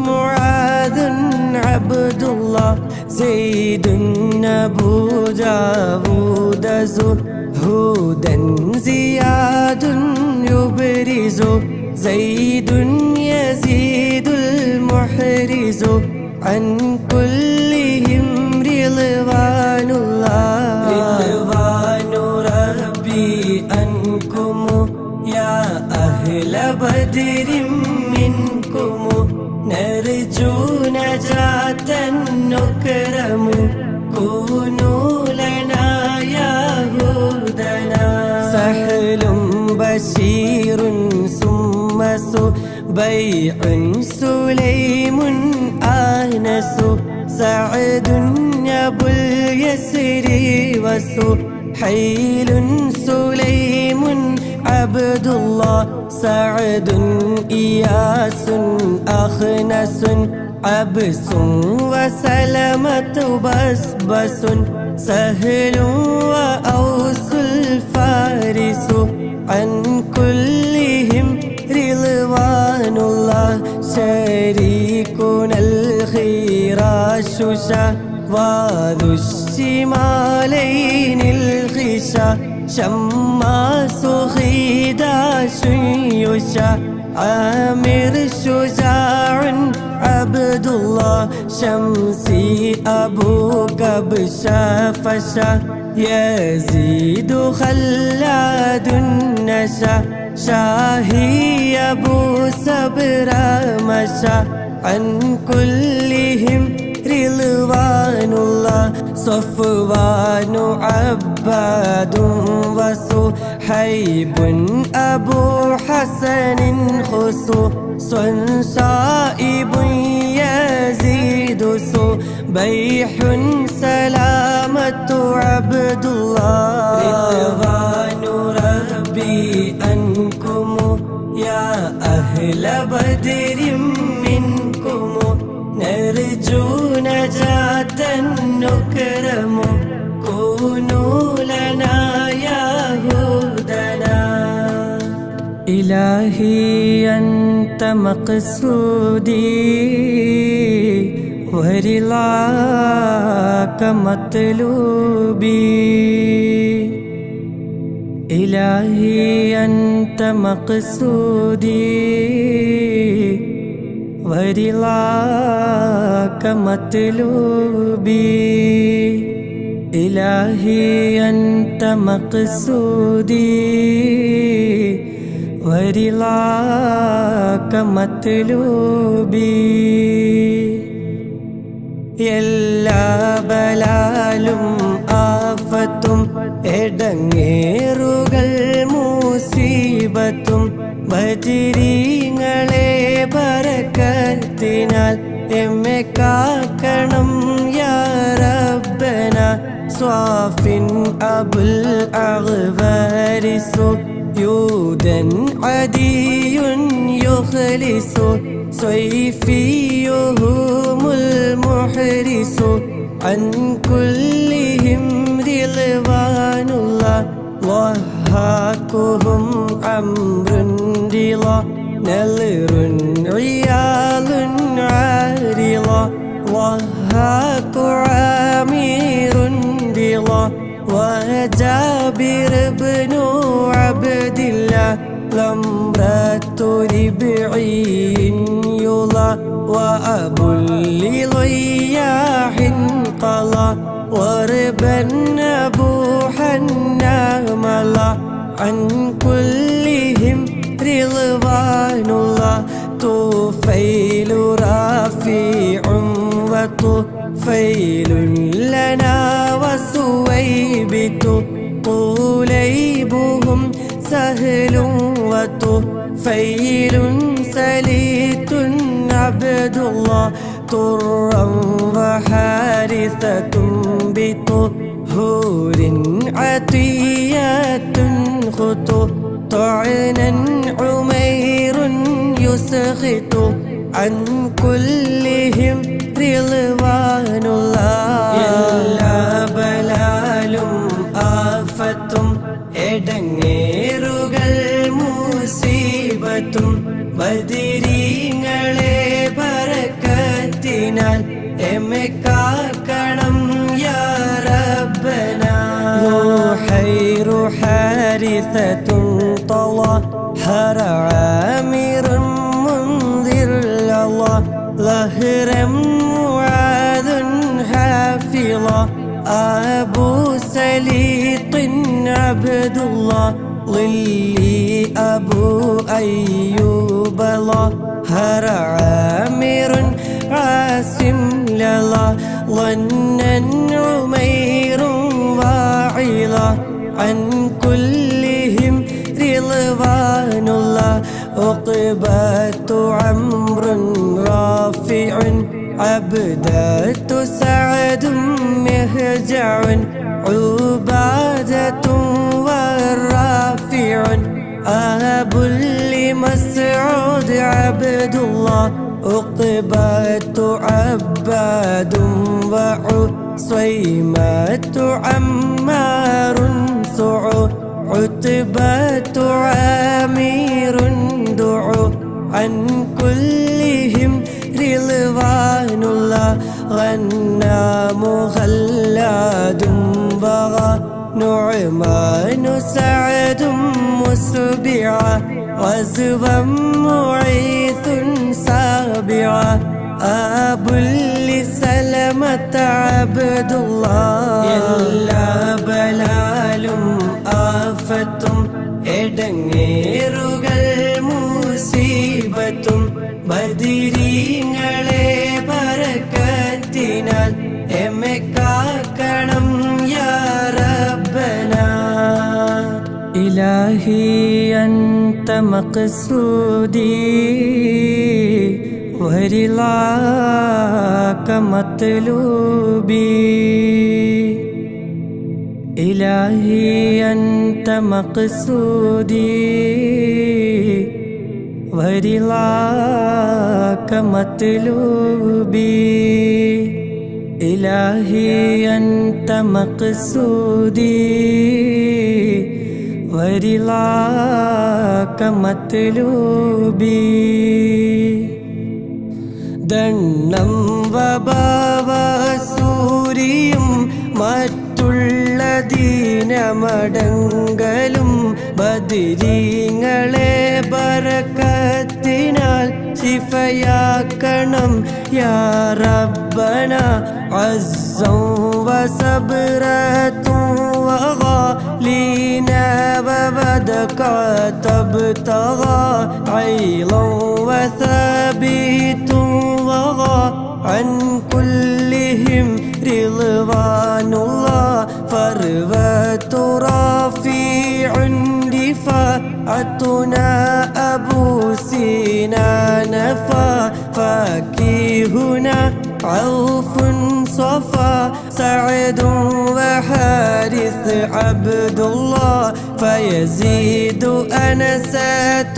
معاذ عبد الله زيد أبو داود هودا زياد يبرز زيد يزيد المحرز عن كلهم رضوان الله رضوان ربي عنكم يا أهل بدر منكم نرجو نجاة نكرم كونوا لنا يهودنا سهل بشير ثم بيع سليم آنس سعد أبو اليسر وسحيل سليم عبد الله سعد إياس أخنس عبس وسلمة بسبس سهل وأوس الفارس عن كلهم رضوان الله شريكنا الخراش وذو الشمالين الخشا شماس خداش يشا عامر شجاع عبد الله شمسي أبو كبشا فشا يزيد خلاد النشا شاهي أبو سبر مشا عن كلهم رضوان الله صفوان عباد وصحيب أبو حسن خسو صائب يزيد بيح سلامة عبد الله رضوان ربي عنكم يا أهل بدر منكم نرجو نجاة نكرم كونوا لنا يهودنا إلهي أنت مقصودي ورضاك مطلوبي إلهي أنت مقصودي ورضاك مطلوبي إلهي أنت مقصودي ورضاك مطلوبي എല്ലാ ബലാലും ആഫത്തും എടങ്ങേറുകൾ മുസീബത്തും ബദരീങ്ങളെ ബറക്കത്തിനാൽ എമ്മെ കാക്കണം യാ റബ്ബന സ്വാഫിൻ അബുൽ അഗ്വാരിസു യൂദൻ അദിയുൻ യുഖ്ലിസു صيفيهم المحرس عن كلهم رضوان الله ضحاكهم عمرو رضا نلر عيال عارضة ضحاك عامر رضا وجابر بن عبد الله لمرة ربعي يلا وأبو لضياح قضى وربا أبوحا ملا عن كلهم رضوان الله طفيل رافع وطفيل لنا وسويبت طليبهم سهل وطفيل سليت عبد الله طرا وحارثة بطهور عطيات خطو طعنا عمير يسخط عن كلهم رضوان الله എല്ലാ ബലാലും ആഫത്തും എടങ്ങേറുകൾ മുസീബത്തും ബദരീങ്ങളെ ബറക്കത്തിനാൽ എമ്മെ കാക്കണം യാ റബ്ബനാ റുഹൈറ ഹാരിസത്തും طلحر عامر منذر الله ظهرا معاذ حافظا أبو سليط عبد الله ظلي أبو أيوب ظهر عامر عاصم للا ظنا عمير واعظا عن كلهم رضوان الله عقبة عمرو رافع عبدة سعد مهجع عبادة والرافع أبو لمسعود عبد الله عقبة عباد وعصيمة عمار سعود عتبة عامر دعو عن كلهم رضوان الله غنام خلاد بغى نعمان سعد مسبعا غزوا معيث سابعا أبو لسلمة عبد الله എല്ലാ ബലാലും ആഫത്തും എടങ്ങേറുകൾ മുസീബത്തും ബദരീങ്ങളെ ബറക്കത്തിനാൽ എമ്മെ കാക്കണം യാ റബ്ബനാ ഇലാഹി അൻത മഖ്സൂദി ورضاك مطلوبي إلهي أنت مقصودي ورضاك مطلوبي إلهي أنت مقصودي ورضاك مطلوبي ദണ്ണം വബാവസൂരിയും മറ്റുള്ള ദീനമടങ്കലും ബദരീങ്ങളെ ബറക്കത്തിനാൽ ശിഫയാക്കണം യാ റബ്ബന അസ്സം വസബ്റത്തും وغالينا وبدك تبتغى عيلا وثابت وغى عن كلهم رضوان الله فروة رافع دفاعتنا أبو سينان فاكهنا عوف صفا سعد وحارث عبد الله فيزيد أنسات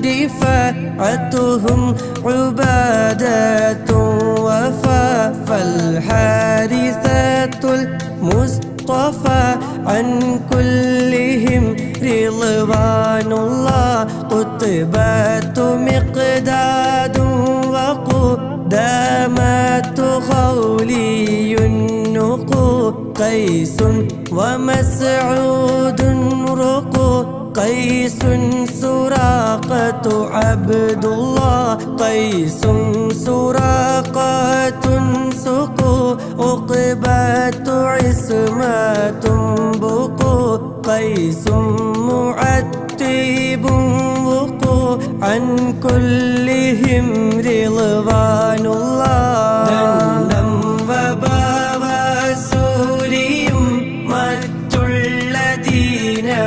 دفاعتهم عبادة وفا فالحارثة المصطفى عن كلهم رضوان الله قطبات علي نقو قيس ومسعود رقو قيس سراقة عبد الله قيس سراقة سقو عقبة عصمة بقو قيس معتب وقو عن كلهم رضوان الله ദണ്ഡം വബാവസൂരിയും മറ്റുള്ള ദീനമടങ്കലും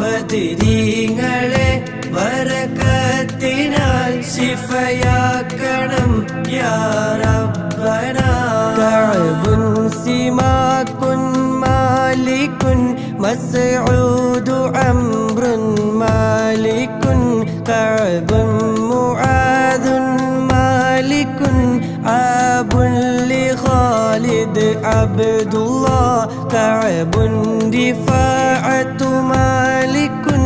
ബദരീങ്ങളെ ബറകത്തിനാൽ ശിഫയാക്കണം യാ റബ്ബന കഅബുൻ സിമാകുൻ മാലികുൻ മസ്ഊദു അംറുൻ മാലികുൻ കഅബുൻ മുആദുൻ മാലികുൻ ആബുൻ ലിഖാലിദ് അബ്ദുല്ലാഹ് കഅബുൻ റിഫാഅത്തു മാലികുൻ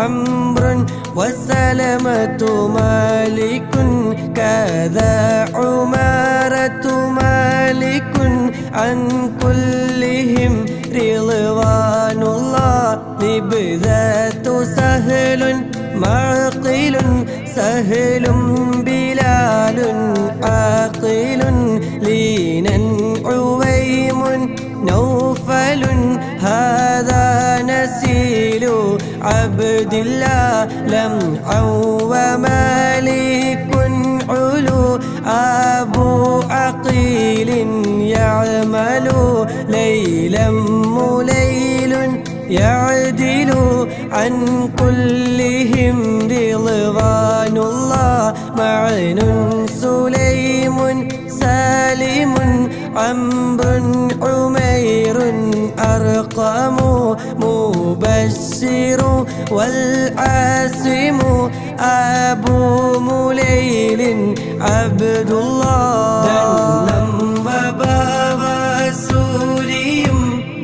അംറുൻ വസലമത്തു മാലികുൻ കദാ ഉമാറത്തു മാലികുൻ അൻ കുല്ലിഹിം റിളവാനുല്ലാഹ് ലിബ്ദാതു സഹലുൻ മാഖിലുൻ സഹലും ബിലാലുൻ ആഖിലുൻ ലീനൻ ഉവൈമുൻ നൗഫലുൻ ഹാദാ നസീലു അബ്ദില്ലാ ലം വമാലികുൻ ഉലു അബു അഖീലിൻ യഅമലു ലൈലം മുലൈലുൻ يعدل عن كلهم رضوان الله معن سليم سالم عمرو عمير أرقم مبشر والعاصم أبو مليل عبد الله ദണ്ഡം വബാവസൂരിയും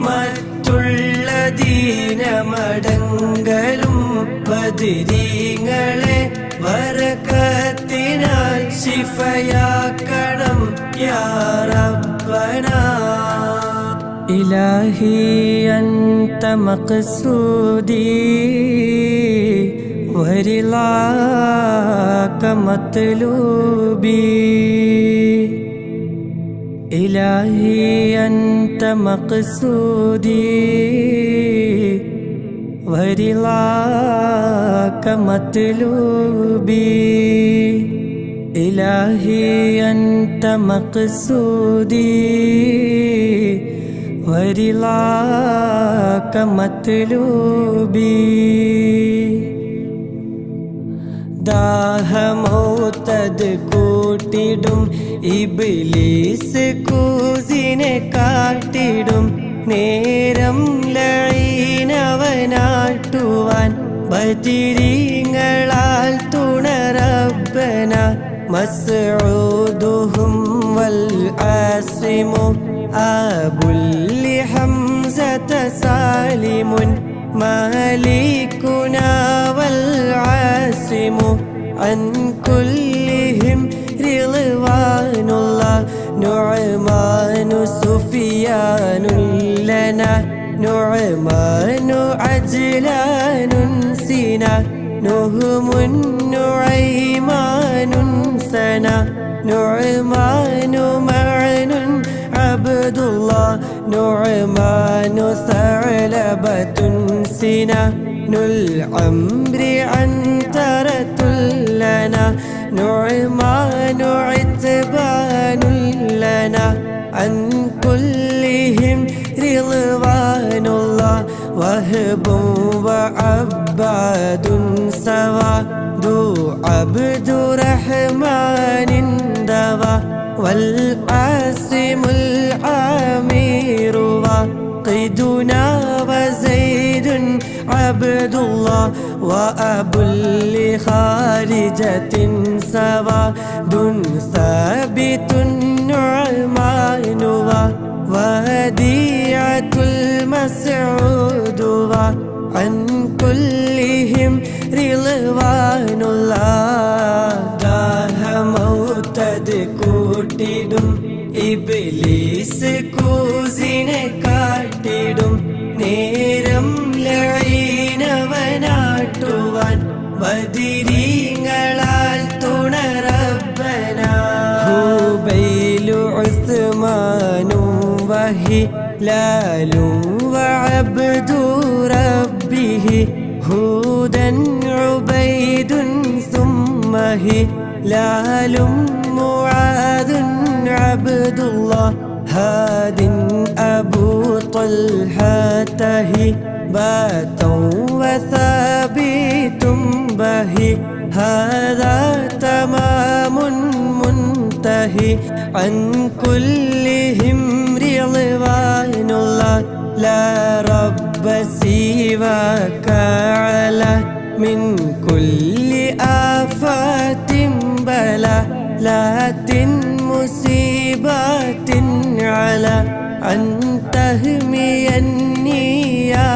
മറ്റുള്ള ദീനമടങ്കലും ബദരീങ്ങളെ ബറകത്തിനാൽ ശിഫയാക്കണം യാ റബ്ബന ഇലാഹി അൻത മഖ്സൂദി വരിളാക മത്ലൂബി إلهي أنت مقصودي ورضاك مطلوبي إلهي أنت مقصودي ورضاك مطلوبي ദാഹമൗതത് കൂട്ടിടും ഇബ്ലീസ് കൂസിനെ കാട്ടിടും നേരം ലഈനവനാട്ടുവാൻ ബദരീങ്ങളാൽ തുണറബ്ബന മസ്ഊദുഹും വൽ ആസിമു അബുൽ ഹംസത സാലിമുൻ مالكنا والعاصم عن كلهم رضوان الله نعمان سفيان لنا نعمان عجلان سنا نهم نعيمان سنا نعمان معن عبد الله نعمان ثعلبة سنا العمر عنترة لنا نعمان عتبان لنا عن كلهم رضوان الله وهب وعباد سوا ذو عبد رحمن دوا والعاصم العامر وقيدنا وزيد عبد الله وأبو لخارجة سواد ثابت النعمان وديعة المسعود عن كلهم رضوان الله داه موتد കൂട്ടിടും ഇബ്ലീസ് കൂസിനെ കാട്ടിടും നേരം ലഈനവനാട്ടുവാൻ ബദിരീങ്ങളാൽ തുണറബ്ബന ഹുബൈലു ഉസ്മാനും വഹിലാലും വഅബ്ദു റബ്ബിഹി ഹൂദൻ ഉബൈദുൻ ثم هلال معاذ عبد الله هاد أبو طلحة هبات وثابت به هذا تمام منتهي عن كلهم رضوان الله لا رب سواك على من كل آفات بلاءات مصيبات على أن تهميني يا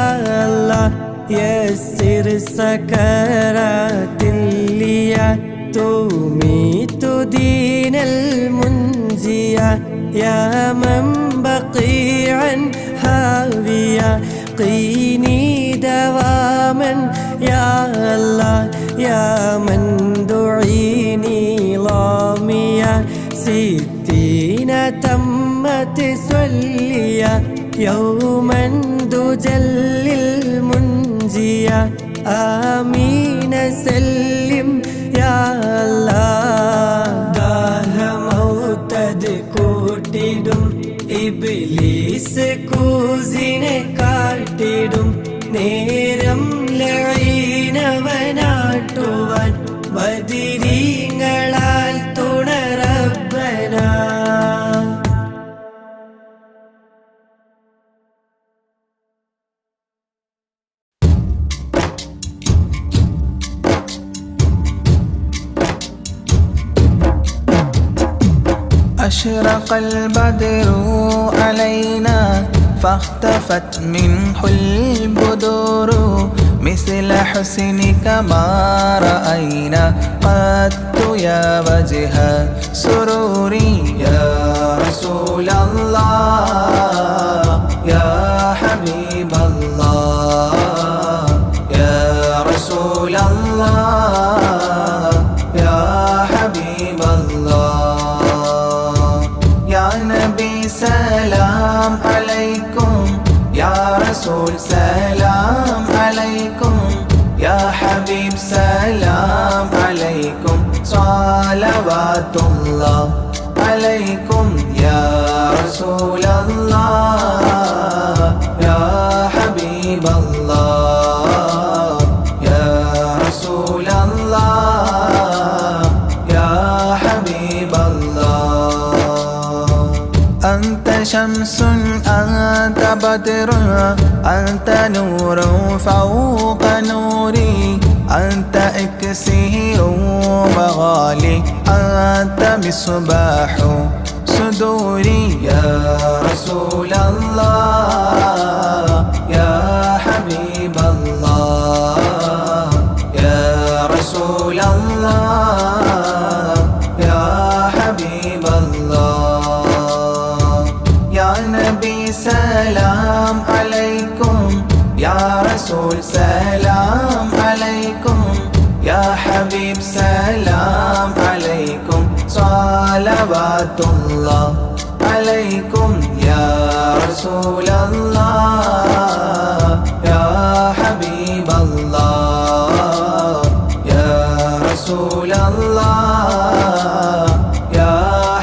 الله يسر سكرات لي تميت دين المنزية يا من بقيعا هاوية قيني دواما يا الله يا من دعيني ضامية 60 تمت سلية يوما تجلي المنجية آمين سلم يا الله ദാഹമൗതദ് കൂട്ടിടും ഇബ്ലീസ് കൂസിനെ കാട്ടിടും നേരം ലഈനവനാട്ടുവാൻ ബദിരീങ്ങളാൽ തുണറബ്ബന أشرق البدر علينا فاختفت منه البدور مثل حسنك ما رأينا قدت يا وجه سروري يا رسول الله يا حبيب الله يا رسول الله يا حبيب الله يا نبي سلام عليكم يا رسول سلام عليكم يا حبيب سلام عليكم صلوات الله عليكم يا رسول الله يا حبيب الله يا رسول الله يا حبيب الله أنت شمس أنت بدر أنت نور فوق نوري أنت إكسير وغالي أنت مصباح صدوري يا رسول الله يا حبيب الله يا رسول الله يا حبيب الله يا نبي سلام عليكم يا رسول سلام عليكم يا حبيب سلام عليكم صلوات الله عليكم يا رسول الله يا حبيب الله يا رسول الله يا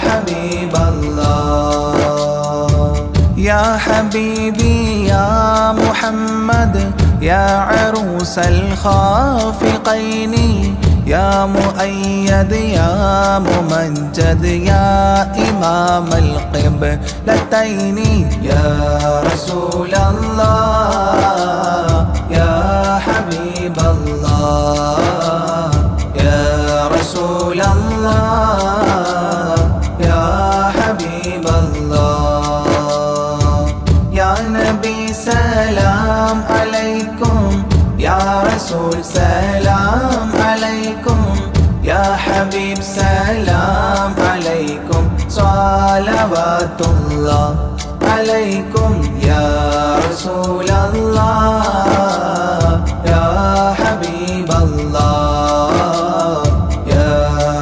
حبيب الله يا حبيبي يا محمد يا عروس الخافقين يا مؤيد يا ممجد يا إمام القبلتين يا رسول الله يا حبيب الله يا رسول الله يا حبيب الله يا نبي سلام عليكم يا رسول سلام عليكم يا حبيب سلام عليكم സ്വലവാത്തുല്ലാഹ് അലൈക്കും യാ റസൂലല്ലാഹ് യാ ഹബീബല്ലാഹ് യാ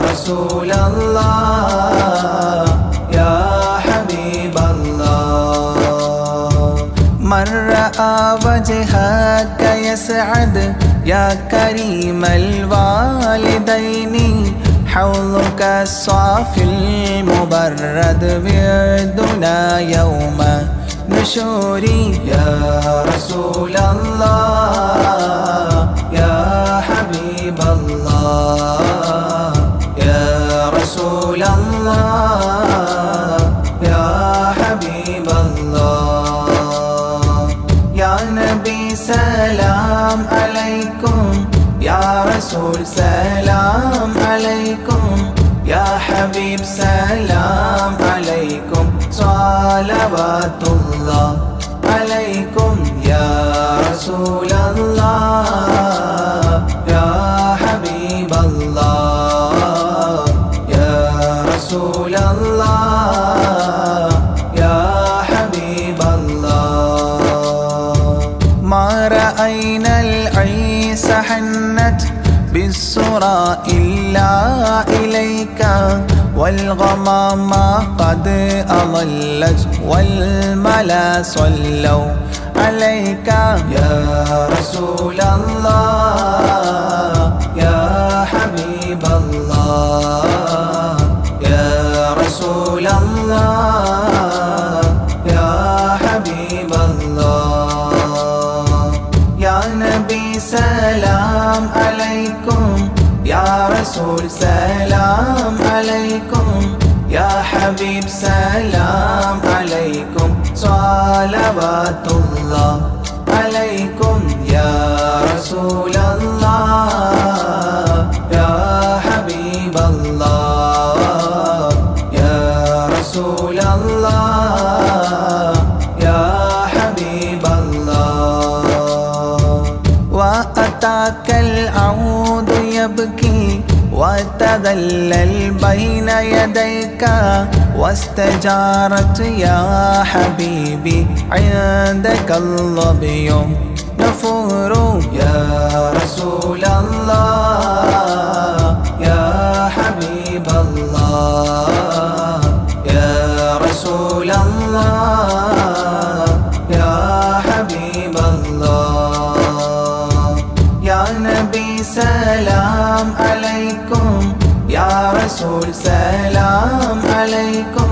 റസൂലല്ലാഹ് യാ ഹബീബല്ലാഹ് من رأى وجهك يسعد يا كريم الوالدين حوضك الصافي المبرد وردنا يوم نشوري يا رسول الله يا حبيب الله يا رسول الله يا حبيب الله يا نبي سلام عليكم يا رسول سلام عليكم يا حبيب سلام عليكم صلوات الله عليكم يا رسول الله يا حبيب الله يا رسول الله يا حبيب الله ما رأينا العيس حنت بالسرى إلا إليك والغمام قد أضلت والملا صلوا عليك يا رسول الله يا حبيب الله يا رسول الله يا حبيب الله يا نبي سلام عليكم يا رسول سلام عليكم يا حبيب سلام عليكم صلوات الله عليكم يا رسول الله يا حبيب الله يا رسول الله يا حبيب الله وأتاك العود يبكي وتذلل بين يديك واستجارت يا حبيبي عندك الظبي نفور يا رسول الله يا حبيب الله يا رسول الله يا حبيب الله يا نبي سلام عليكم يا رسول سلام عليكم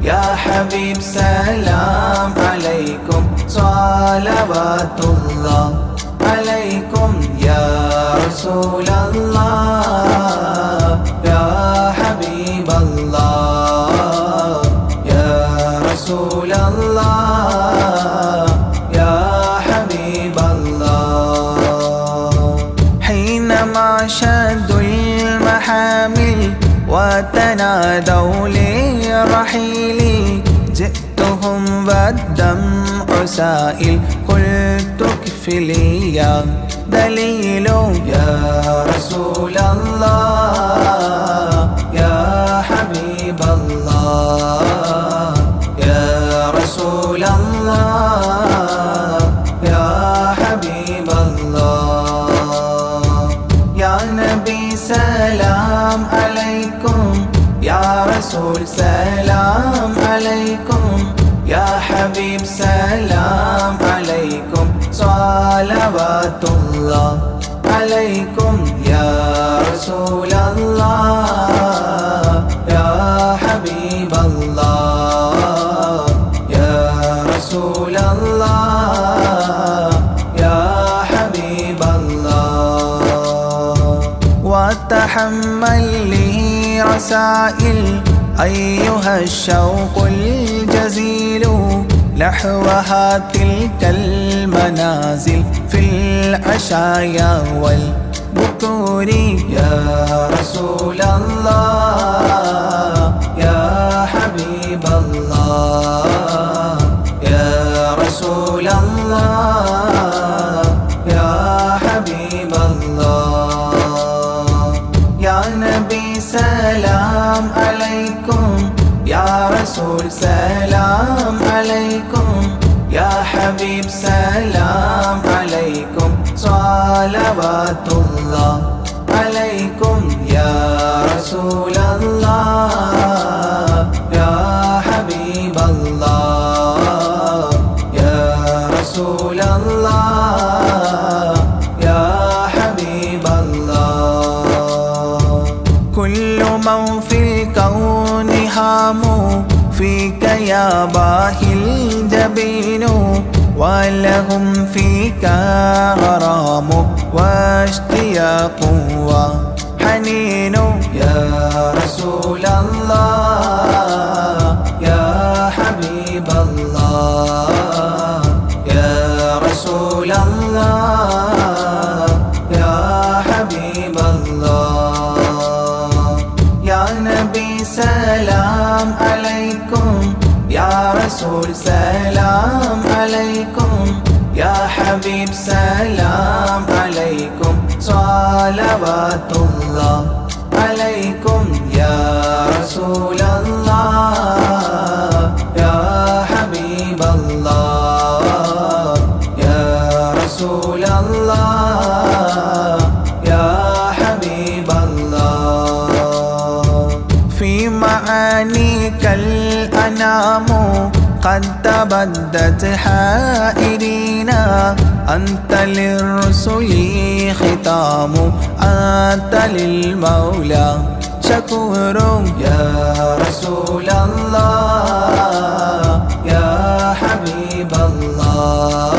يا حبيب سلام عليكم صلوات الله عليكم يا رسول الله يا حبيب الله يا رسول الله يا حبيب الله حينما شدوا المحامل وتنادوا لرحيلي جئتهم والدمع سائل قلت اكفلي يا دليل يا رسول الله يا حبيب الله يا رسول الله يا حبيب الله يا نبي سلام عليكم يا رسول سلام عليكم يا حبيب سلام عليكم صلوات الله عليكم يا رسول الله يا حبيب الله يا رسول الله يا حبيب الله وتحمل لي رسائل أيها الشوق الجزيل نحوها تلك المنازل في العشايا والبكور يا رسول الله يا حبيب الله يا رسول الله يا حبيب الله يا نبي سلام عليكم يا رسول سلام عليكم يا حبيب سلام عليكم صلوات الله عليكم يا رسول الله يا حبيب الله يا رسول الله يا حبيب الله كل من في الكون هام فيك يا باهي الجبين ولهم فيك غرام واشتياق وحنين يا رسول الله يا حبيب الله يا رسول الله يا حبيب الله يا نبي سلام عليكم يا رسول سلام عليكم يا حبيب سلام عليكم صلوات الله عليكم يا رسول الله يا حبيب الله يا رسول الله يا حبيب الله في معانيك الأنام قد تبدت حائرينا أنت للرسل ختام أنت للمولى شكور يا رسول الله يا حبيب الله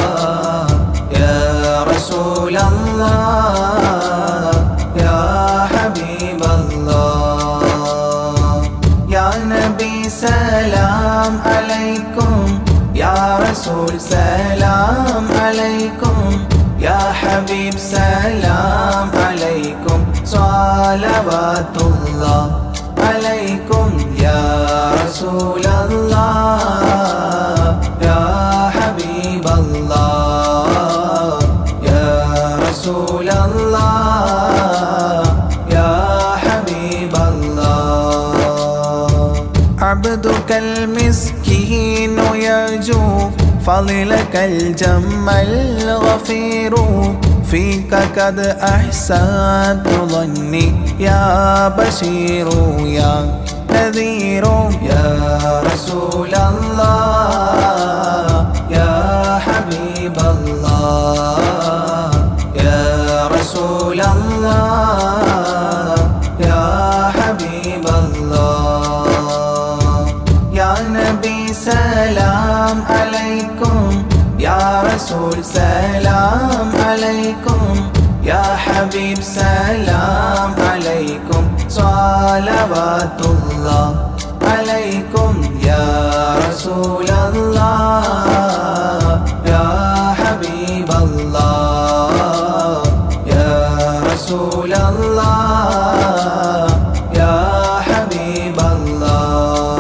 يا رسول الله يا حبيب الله يا نبي سلام عليكم يا رسول سلام عليكم يا حبيب سلام عليكم صلوات الله عليكم يا رسول الله يا حبيب الله يا رسول الله يا حبيب الله عبدك المسكين يرجو فضلك الجم الغفير فيك قد أحسنت ظني يا بشير يا نذير يا رسول الله يا حبيب الله يا رسول الله يا حبيب الله يا نبي سلام عليكم يا رسول سلام عليكم يا حبيب سلام عليكم صلوات الله عليكم يا رسول الله يا حبيب الله يا رسول الله يا حبيب الله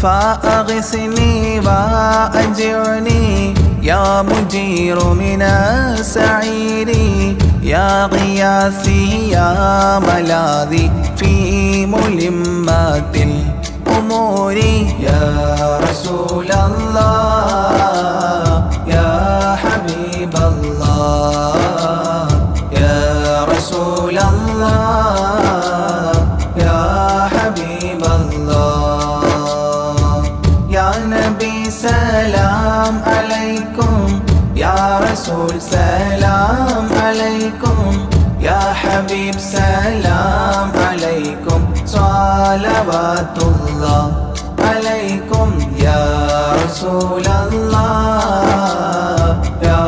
فأغثني وأجرني يا مجير من السعير يا غياثي يا ملاذي في ملمات الأمور يا رسول الله يا حبيب الله يا رسول الله يا حبيب الله يا نبي سلام عليكم يا رسول سلام عليكم يا حبيب سلام عليكم صلوات الله عليكم يا رسول الله يا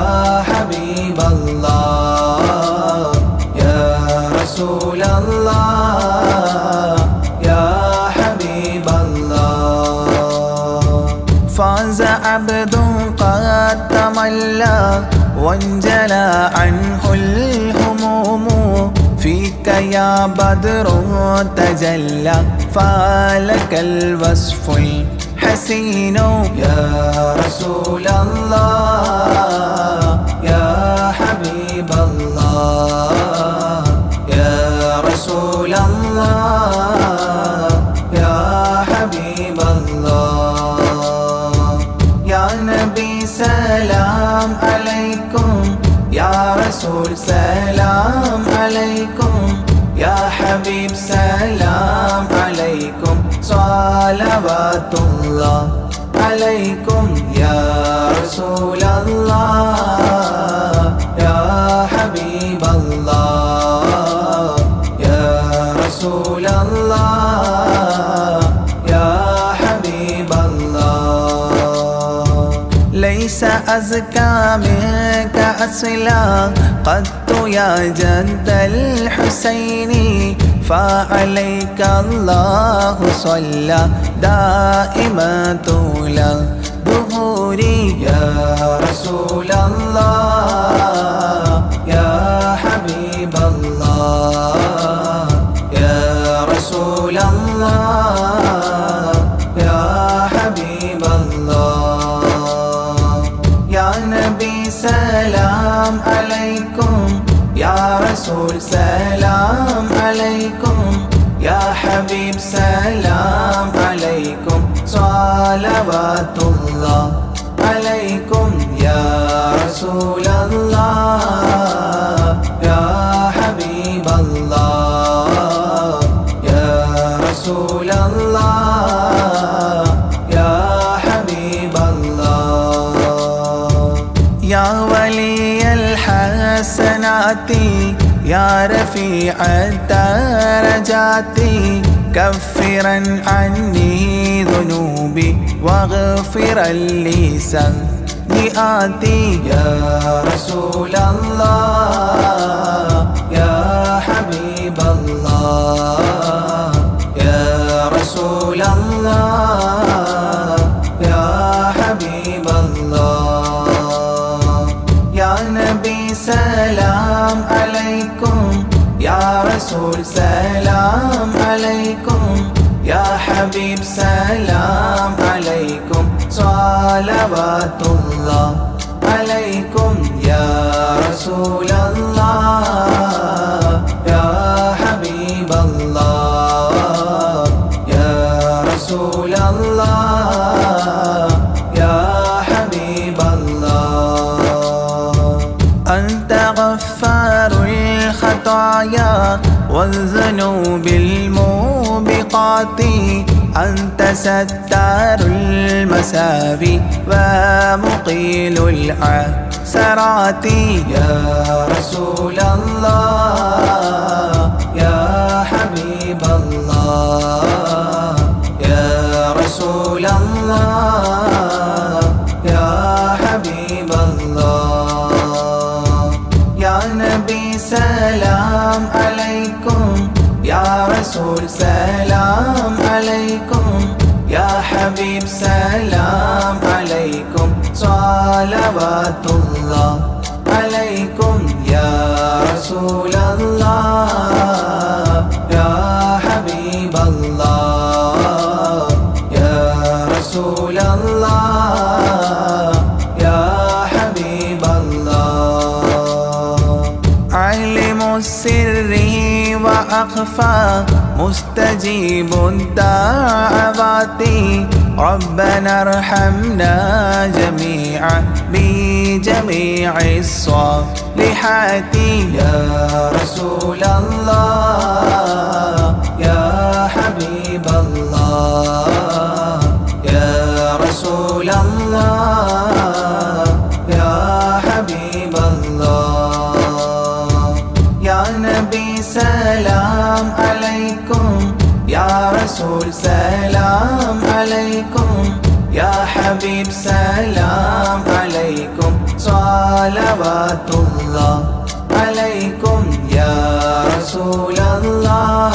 حبيب الله يا رسول الله يا حبيب الله فاز عبد قد تملى وانجلى عنه الهموم فيك يا بدر تجلى فلك الوصف الحسين يا رسول الله يا حبيب الله يا رسول الله يا حبيب صلواتullah عليكم يا رسول الله يا حبيب الله يا رسول الله يا حبيب الله ليس أزكى منك أصلا قط يا جد الحسين فعليك الله صلى دائما طول الدهور يا رسول الله يا حبيب الله يا رسول الله يا حبيب الله يا نبي سلام عليكم يا رسول سلام عليكم يا حبيب سلام عليكم صلوات الله عليكم يا رسول الله يا حبيب الله يا رسول الله يا حبيب الله يا ولي الحسنات يا رفيع الدرجات كفرا عني ذنوبي واغفرا لي سيئاتي يا رسول الله يا حبيب الله يا رسول الله يا حبيب الله يا نبي سلام عليكم يا رسول سلام عليكم يا حبيب سلام عليكم صلوات الله عليكم يا رسول الله يا حبيب الله يا رسول الله يا حبيب الله أنت غفار الخطايا والذنوب الموبقات أنت ستار المساوي ومقيل العثرات يا رسول الله يا حبيب الله يا رسول الله يا حبيب الله يا نبي سلام عليكم يا رسول سلام عليكم يا حبيب سلام عليكم صلوات الله عليكم يا رسول الله يا حبيب الله يا رسول الله يا حبيب الله علم السر وأخفى مستجيب الدعوات ربنا ارحمنا جميعا بجميع الصالحات يا رسول الله يا حبيب الله يا رسول الله يا حبيب الله يا نبي سلام عليكم يا رسول سلام عليكم يا حبيب سلام عليكم صلوات الله عليكم يا رسول الله